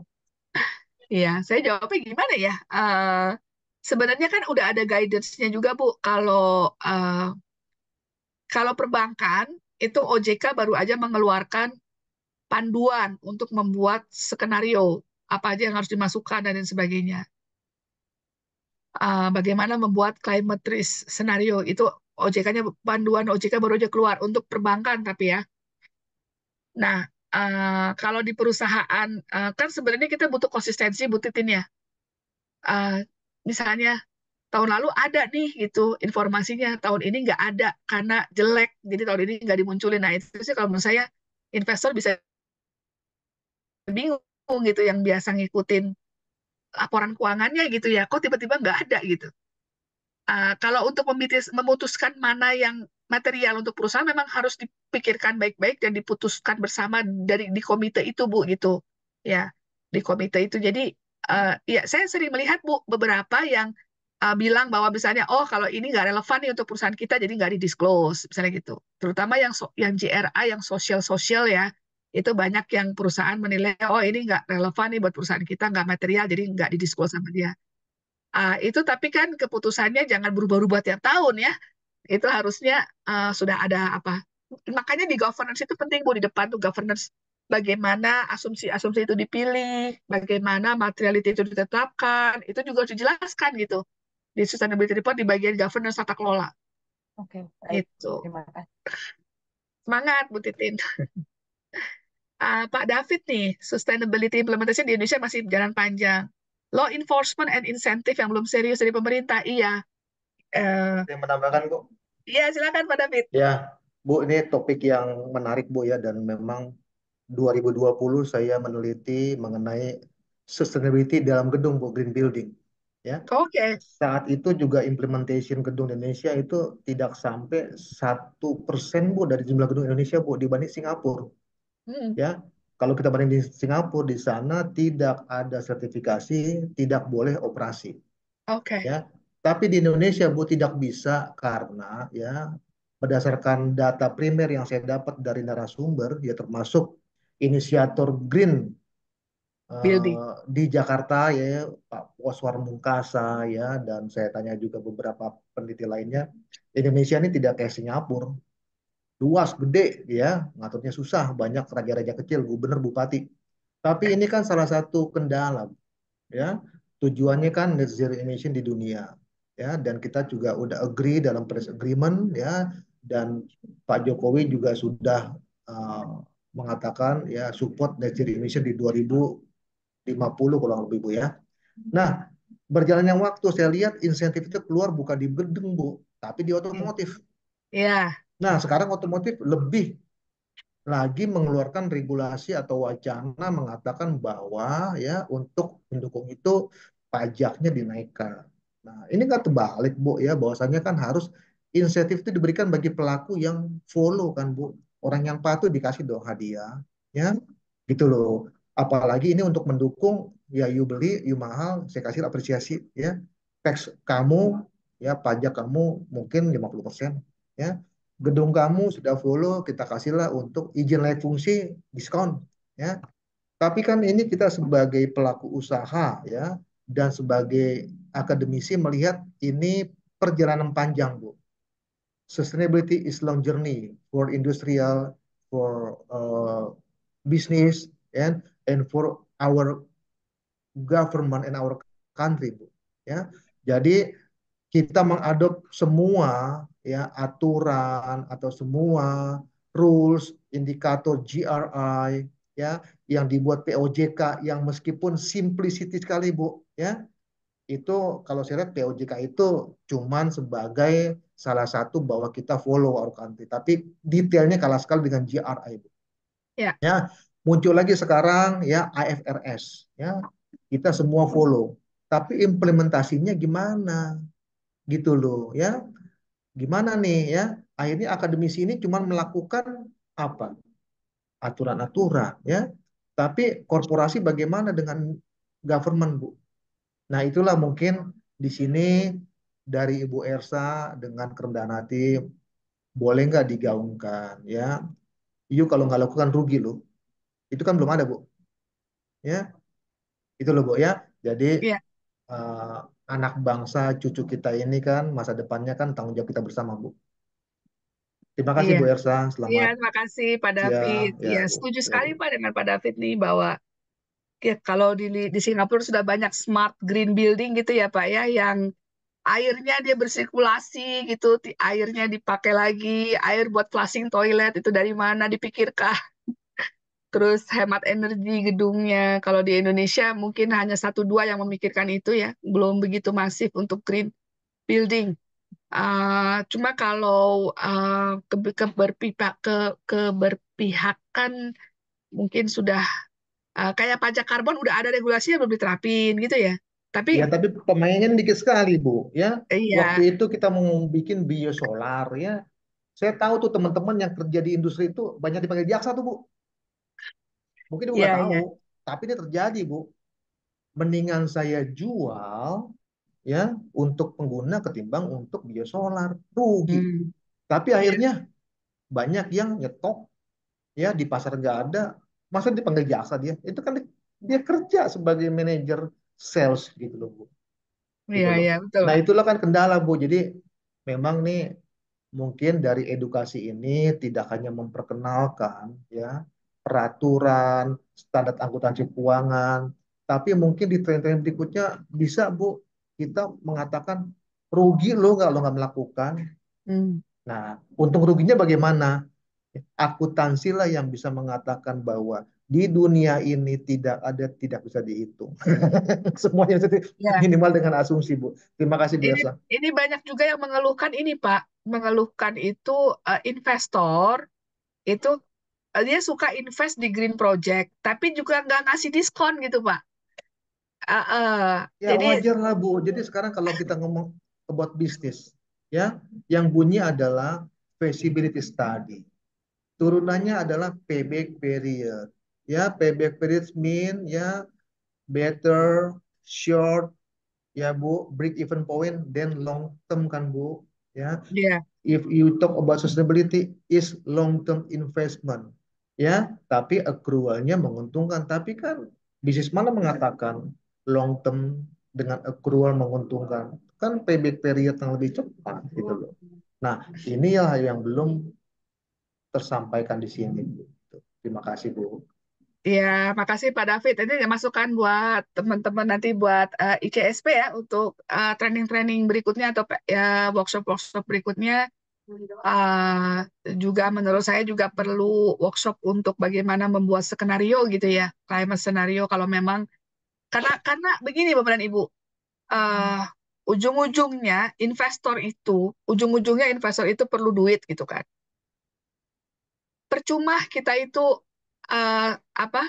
Iya, saya jawabnya gimana ya? Sebenarnya kan udah ada guidance-nya juga Bu. Kalau perbankan itu OJK baru aja mengeluarkan panduan untuk membuat skenario apa aja yang harus dimasukkan dan lain sebagainya. Bagaimana membuat climate risk scenario itu OJK-nya panduan OJK baru aja keluar untuk perbankan tapi ya. Nah, kalau di perusahaan kan sebenarnya kita butuh konsistensi Bu Titin ya. Eh, Misalnya tahun lalu ada nih gitu informasinya, tahun ini nggak ada karena jelek, jadi tahun ini nggak dimunculin. Nah itu sih kalau menurut saya investor bisa bingung gitu yang biasa ngikutin laporan keuangannya gitu ya, kok tiba-tiba nggak ada gitu. Kalau untuk memutuskan mana yang material untuk perusahaan memang harus dipikirkan baik-baik dan diputuskan bersama di komite itu Bu gitu ya, di komite itu. Jadi ya saya sering melihat Bu beberapa yang bilang bahwa misalnya oh kalau ini nggak relevan nih untuk perusahaan kita jadi nggak di-disclose misalnya gitu, terutama yang GRA yang sosial ya, itu banyak yang perusahaan menilai oh ini nggak relevan nih buat perusahaan kita, nggak material jadi nggak di-disclose sama dia. Itu tapi kan keputusannya jangan berubah-ubah tiap tahun ya. Itu harusnya sudah ada apa. Makanya di governance itu penting Bu, di depan tuh governance. Bagaimana asumsi-asumsi itu dipilih, bagaimana materiality itu ditetapkan, itu juga harus dijelaskan gitu. Di sustainability report di bagian governance tata kelola. Oke, baik. Itu. Terima kasih. Semangat Bu Titin. Pak David nih, sustainability implementation di Indonesia masih jalan panjang. Law enforcement and incentive yang belum serius dari pemerintah, iya. Saya menambahkan Bu. Iya, silakan Pak David. Ya, Bu, ini topik yang menarik Bu ya, dan memang 2020 saya meneliti mengenai sustainability dalam gedung Bu, green building. Ya, Oke. saat itu juga implementation gedung Indonesia itu tidak sampai 1% Bu dari jumlah gedung Indonesia Bu dibanding Singapura. Hmm. Ya, kalau kita banding di Singapura, di sana tidak ada sertifikasi, tidak boleh operasi. Oke. Ya, tapi di Indonesia Bu tidak bisa karena ya berdasarkan data primer yang saya dapat dari narasumber ya termasuk inisiator Green Building. di Jakarta ya Pak Oswar Mungkasa ya, dan saya tanya juga beberapa peneliti lainnya, Indonesia ini tidak kayak Singapura, luas gede ya, ngaturnya susah, banyak raja-raja kecil, gubernur, bupati. Tapi ini kan salah satu kendala ya, tujuannya kan net zero emission di dunia ya, dan kita juga udah agree dalam Paris Agreement ya, dan Pak Jokowi juga sudah uh, mengatakan ya support net zero emission di 2050 kalau lebih Bu ya. Nah, berjalannya waktu saya lihat insentif itu keluar bukan di gedung Bu, tapi di otomotif. Ya. Nah, sekarang otomotif lebih lagi mengeluarkan regulasi atau wacana mengatakan bahwa ya untuk mendukung itu pajaknya dinaikkan. Nah, ini kan terbalik Bu ya, bahwasannya kan harus insentif itu diberikan bagi pelaku yang follow kan Bu. Orang yang patuh dikasih dong hadiah ya. Gitu loh. Apalagi ini untuk mendukung ya, you beli, you mahal, saya kasih apresiasi ya. Tax kamu ya, pajak kamu mungkin 50% ya, gedung kamu sudah follow, kita kasihlah untuk izin layak fungsi diskon ya. Tapi kan ini kita sebagai pelaku usaha ya, dan sebagai akademisi melihat ini perjalanan panjang Bu. Sustainability is long journey for industrial, for business, and for our government and our country Bu. Ya, jadi kita mengadop semua ya aturan atau semua rules, indikator GRI ya yang dibuat POJK yang meskipun simplicity sekali Bu ya, itu kalau saya lihat POJK itu cuman sebagai salah satu bahwa kita follow our country, tapi detailnya kalah sekali dengan GRI Bu. Ya. Ya, muncul lagi sekarang ya IFRS ya, kita semua follow, tapi implementasinya gimana gitu loh ya, gimana nih ya, akhirnya akademisi ini cuma melakukan apa, aturan-aturan ya, tapi korporasi bagaimana dengan government Bu. Nah itulah mungkin di sini dari Ibu Ersa dengan kerendahan hati boleh nggak digaungkan ya? You kalau nggak lakukan rugi loh. Itu kan belum ada Bu, ya itu loh Bu ya. Jadi Iya, eh, anak bangsa cucu kita ini kan masa depannya kan tanggung jawab kita bersama Bu. Terima kasih iya. Bu Ersa, Iya, selamat terima kasih Pak siang David. ya Ya, Bu. setuju Ya sekali Bu. Pak dengan Pak David nih bahwa ya, kalau di Singapura sudah banyak smart green building gitu ya Pak ya, yang airnya dia bersirkulasi gitu, airnya dipakai lagi, air buat flushing toilet itu dari mana dipikirkan. Terus hemat energi gedungnya. Kalau di Indonesia mungkin hanya satu dua yang memikirkan itu ya, belum begitu masif untuk green building. Cuma kalau keberpihakan mungkin sudah kayak pajak karbon udah ada regulasinya belum diterapin gitu ya. Tapi Ya, tapi pemainnya dikit sekali, Bu. Ya, waktu iya, itu kita mau bikin biosolar, ya. Saya tahu tuh teman-teman yang kerja di industri itu banyak dipanggil jaksa tuh, Bu. Mungkin Ibu iya, nggak iya. tahu, tapi ini terjadi, Bu. Mendingan saya jual, ya, untuk pengguna ketimbang untuk biosolar. Rugi. Hmm, Tapi iya, akhirnya banyak yang nyetok, ya, di pasar nggak ada. Masa dipanggil jaksa dia? Itu kan dia kerja sebagai manajer sales gitu loh, Bu. iya, Gitu loh. iya, betul, Nah, Pak. itulah kan kendala, Bu. Jadi memang nih mungkin dari edukasi ini tidak hanya memperkenalkan ya peraturan, standar akuntansi keuangan, tapi mungkin di tren-tren berikutnya bisa, Bu, kita mengatakan rugi lo kalau nggak melakukan. Hmm. Nah, untung ruginya bagaimana? Akuntansi lah yang bisa mengatakan bahwa di dunia ini tidak bisa dihitung. Semuanya Ya, minimal dengan asumsi, Bu. Terima kasih, Bu ini Elsa. ini banyak juga yang mengeluhkan ini, Pak. Mengeluhkan itu investor itu dia suka invest di green project, tapi juga nggak ngasih diskon gitu, Pak. Ya Jadi wajar lah Bu. Jadi sekarang kalau kita ngomong about bisnis, ya, yang bunyi adalah feasibility study. Turunannya adalah payback period. Ya, payback period mean ya better, short, ya Bu, break even point, then long term kan Bu. Ya, dia, if you talk about sustainability is long term investment, ya, tapi accrualnya menguntungkan. Tapi kan bisnis mana mengatakan long term dengan accrual menguntungkan, kan payback period yang lebih cepat gitu loh. Nah, inilah yang belum tersampaikan di sini, Bu. Terima kasih, Bu. ya, makasih Pak David. Ini ada masukan buat teman-teman nanti buat ICSP ya untuk training-training berikutnya atau ya workshop-workshop berikutnya. Uh, Juga menurut saya juga perlu workshop untuk bagaimana membuat skenario gitu ya, climate scenario kalau memang karena begini Bapak dan Ibu, uh, ujung-ujungnya investor itu perlu duit gitu kan. Percuma kita itu apa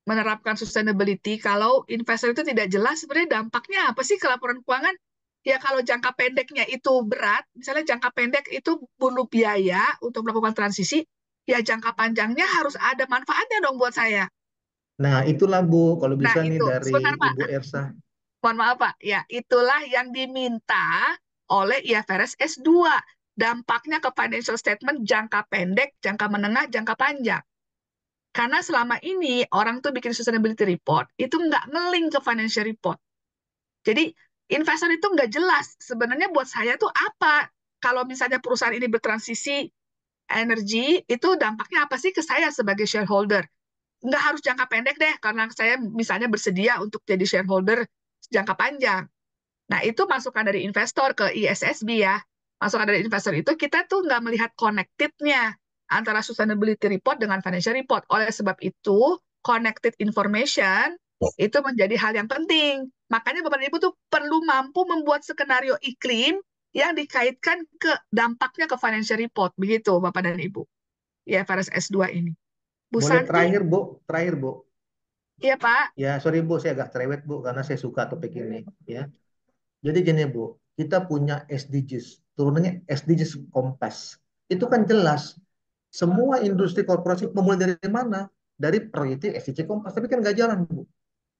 menerapkan sustainability kalau investor itu tidak jelas sebenarnya dampaknya apa sih ke laporan keuangan. Ya kalau jangka pendeknya itu berat, misalnya jangka pendek itu butuh biaya untuk melakukan transisi, ya jangka panjangnya harus ada manfaatnya dong buat saya. Nah, itulah Bu, kalau Nah bisa nih itu, dari sebentar Pak, Ibu Ersa. mohon maaf Pak. Ya itulah yang diminta oleh IFRS S2. Dampaknya ke financial statement jangka pendek, jangka menengah, jangka panjang. Karena selama ini orang tuh bikin sustainability report, itu nggak ngeling ke financial report. Jadi investor itu nggak jelas sebenarnya buat saya tuh apa. Kalau misalnya perusahaan ini bertransisi energi, itu dampaknya apa sih ke saya sebagai shareholder? Nggak harus jangka pendek deh, karena saya misalnya bersedia untuk jadi shareholder jangka panjang. Nah, itu masukan dari investor ke ISSB ya. Masukan dari investor itu kita tuh nggak melihat connected-nya antara sustainability report dengan financial report. Oleh sebab itu, connected information itu menjadi hal yang penting. Makanya Bapak dan Ibu tuh perlu mampu membuat skenario iklim yang dikaitkan ke dampaknya ke financial report. Begitu Bapak dan Ibu. Ya, IFRS S2 ini. Bu Boleh Santi, terakhir, Bu? Terakhir, Bu. iya Pak. Ya, sorry Bu, saya agak cerewet Bu, karena saya suka topik ini. Ya, jadi gini Bu, kita punya SDGs, turunannya SDGs Kompas. Itu kan jelas, semua industri korporasi memulai dari mana? Dari proyek SDG Kompas, tapi kan nggak jalan Bu.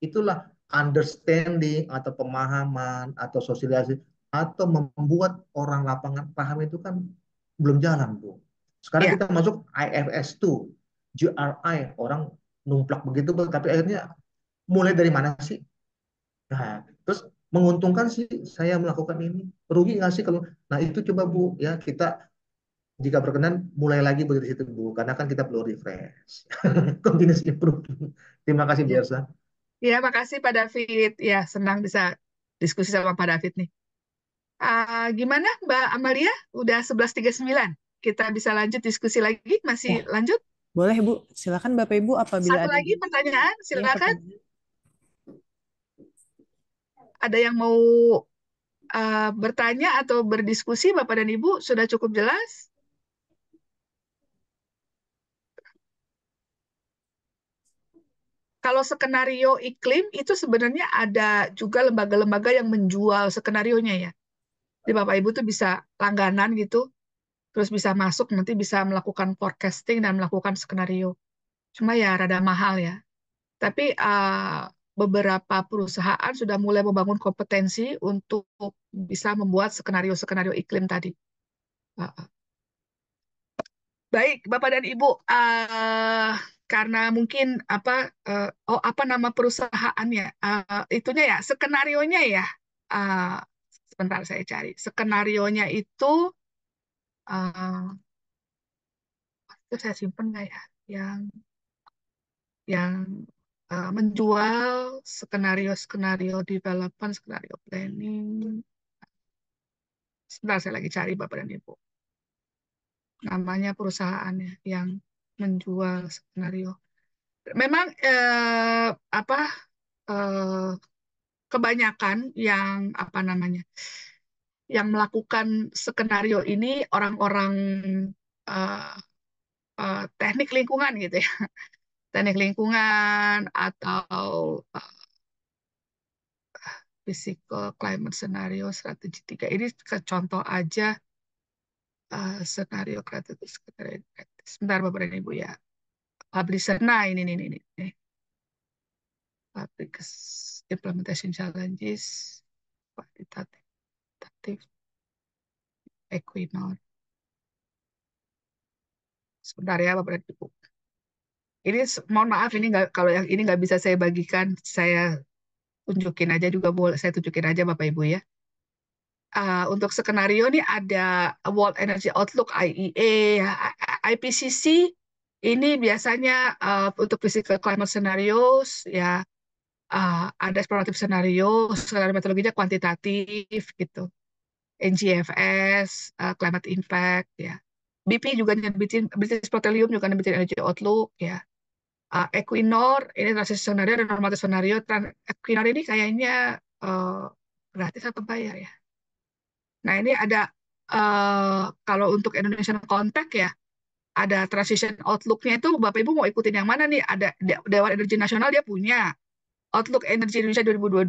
Itulah understanding atau pemahaman atau sosialisasi atau membuat orang lapangan paham itu kan belum jalan, Bu. Sekarang Ya, kita masuk IFS 2, GRI, orang numplak begitu, Bu. Tapi akhirnya mulai dari mana sih? Nah, terus menguntungkan sih saya melakukan ini. Rugi nggak sih kalau, nah itu coba Bu, ya kita jika berkenan mulai lagi begitu situ Bu, karena kan kita perlu refresh. Continuous improvement. Terima kasih Bu ya, Elsa. ya, makasih Pak David. Ya, senang bisa diskusi sama Pak David nih. Gimana Mbak Amalia? Udah 11.39. Kita bisa lanjut diskusi lagi? Masih Ya, lanjut? boleh Bu. Silakan Bapak Ibu apabila Satu ada lagi pertanyaan, ya, silakan. pertanyaan. Ada yang mau bertanya atau berdiskusi, Bapak dan Ibu? Sudah cukup jelas? Kalau skenario iklim itu sebenarnya ada juga lembaga-lembaga yang menjual skenarionya ya. Jadi Bapak Ibu tuh bisa langganan gitu, terus bisa masuk nanti bisa melakukan forecasting dan melakukan skenario. Cuma ya rada mahal ya. Tapi beberapa perusahaan sudah mulai membangun kompetensi untuk bisa membuat skenario-skenario iklim tadi. Uh, Baik, Bapak dan Ibu, karena mungkin apa nama perusahaannya, itunya ya, skenarionya ya, uh, sebentar saya cari. Skenarionya uh, itu saya simpen nggak ya, yang menjual skenario development, skenario planning. Sebentar saya lagi cari Bapak dan Ibu. Namanya perusahaannya yang menjual skenario. Memang eh, kebanyakan yang melakukan skenario ini orang-orang eh, teknik lingkungan gitu ya, teknik lingkungan atau physical climate scenario strategi 3 ini contoh aja skenario kreatif. Sebentar Bapak dan Ibu ya, publisher. Nah ini. Public implementation challenges, kuantitatif, Equinor. Sebentar ya Bapak dan Ibu. Ini mohon maaf ini nggak, kalau yang ini nggak bisa saya bagikan, saya tunjukin aja juga boleh, saya tunjukin aja Bapak Ibu ya. Untuk skenario ini ada World Energy Outlook IEA, IPCC. Ini biasanya untuk physical climate scenarios ya, ada explorative scenario, skenario metodologinya kuantitatif gitu. NGFS, climate impact ya. BP juga nerbitin, British Petroleum juga nerbitin Energy Outlook ya. Equinor ini transition scenario dan normative scenario. Equinor ini kayaknya gratis atau bayar ya. Nah ini ada kalau untuk Indonesian Contact ya, ada transition outlook-nya itu Bapak Ibu mau ikutin yang mana nih? Ada Dewan Energi Nasional dia punya Outlook Energi Indonesia 2022.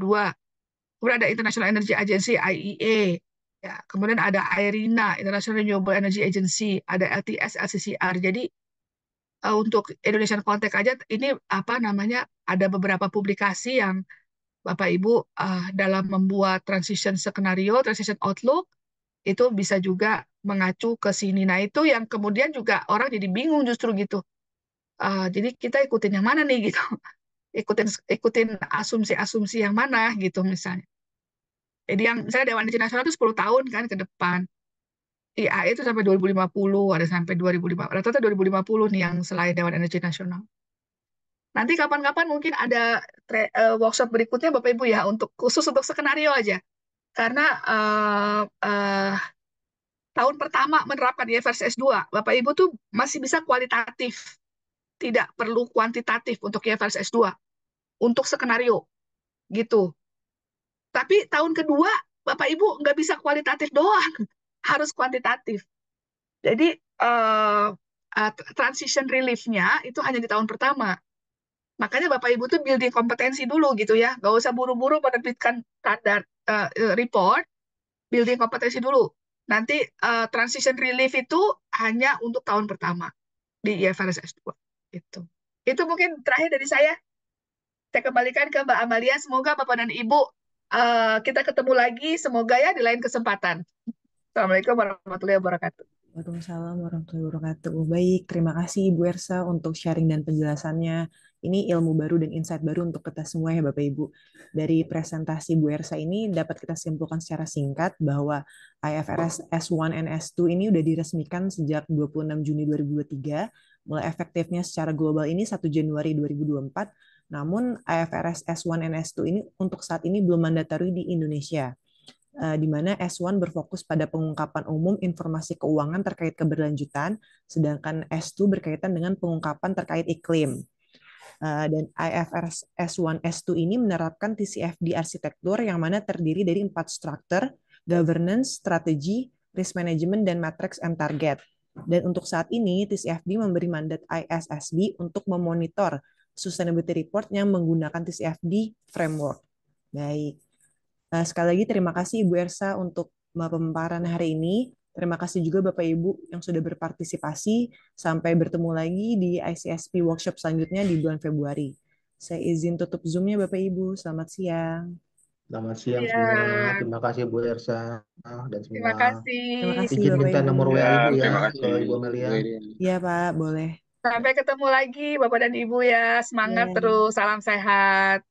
Kemudian ada International Energy Agency IEA. Ya, kemudian ada IRENA, International Renewable Energy Agency, ada LTS, LCCR. Jadi untuk Indonesian Contact aja ini apa namanya, ada beberapa publikasi yang Bapak Ibu dalam membuat transition skenario, transition outlook itu bisa juga mengacu ke sini. Nah itu yang kemudian juga orang jadi bingung justru gitu. Jadi kita ikutin yang mana nih gitu, ikutin asumsi-asumsi yang mana gitu misalnya. Jadi yang misalnya Dewan Energi Nasional itu 10 tahun kan ke depan. IAE itu sampai 2050, ada sampai 2050. Rata-rata 2050 nih yang selain Dewan Energi Nasional. Nanti kapan-kapan mungkin ada workshop berikutnya Bapak Ibu ya, untuk khusus untuk skenario aja. Karena tahun pertama menerapkan IFRS S2, Bapak Ibu tuh masih bisa kualitatif, tidak perlu kuantitatif untuk IFRS S2, untuk skenario gitu. Tapi tahun kedua Bapak Ibu nggak bisa kualitatif doang, harus kuantitatif. Jadi transition relief-nya itu hanya di tahun pertama. Makanya Bapak Ibu tuh building kompetensi dulu gitu ya, nggak usah buru-buru menerbitkan standar report, building kompetensi dulu. Nanti transition relief itu hanya untuk tahun pertama di IFRS S2. Itu mungkin terakhir dari saya. Saya kembalikan ke Mbak Amalia. Semoga Bapak dan Ibu kita ketemu lagi. Semoga ya di lain kesempatan. Assalamualaikum warahmatullahi wabarakatuh. Waalaikumsalam warahmatullahi wabarakatuh. Baik, terima kasih Ibu Ersa untuk sharing dan penjelasannya. Ini ilmu baru dan insight baru untuk kita semua ya Bapak Ibu. Dari presentasi Bu Ersa ini dapat kita simpulkan secara singkat bahwa IFRS S1 and S2 ini udah diresmikan sejak 26 Juni 2023. Mulai efektifnya secara global ini 1 Januari 2024. Namun IFRS S1 and S2 ini untuk saat ini belum mandatory di Indonesia, di mana S1 berfokus pada pengungkapan umum informasi keuangan terkait keberlanjutan, sedangkan S2 berkaitan dengan pengungkapan terkait iklim. Dan IFRS S1, S2 ini menerapkan TCFD arsitektur yang mana terdiri dari 4 struktur, governance, strategi, risk management, dan matrix and target. Dan untuk saat ini, TCFD memberi mandat ISSB untuk memonitor sustainability report yang menggunakan TCFD framework. Baik. Sekali lagi terima kasih Ibu Ersa untuk pemaparan hari ini. Terima kasih juga Bapak Ibu yang sudah berpartisipasi. Sampai bertemu lagi di ICSP workshop selanjutnya di bulan Februari. Saya izin tutup Zoom-nya Bapak Ibu. Selamat siang. Selamat siang Iya. semua. Terima kasih Bu Ersa dan Terima semua. kasih. Terima kasih Izin Bapak minta Ibu. nomor WA Ya, Ibu ya terima ke kasih Ibu Amelia. Bu Irian. Iya Pak, boleh. Sampai ketemu lagi Bapak dan Ibu ya. Semangat Ya. terus. Salam sehat.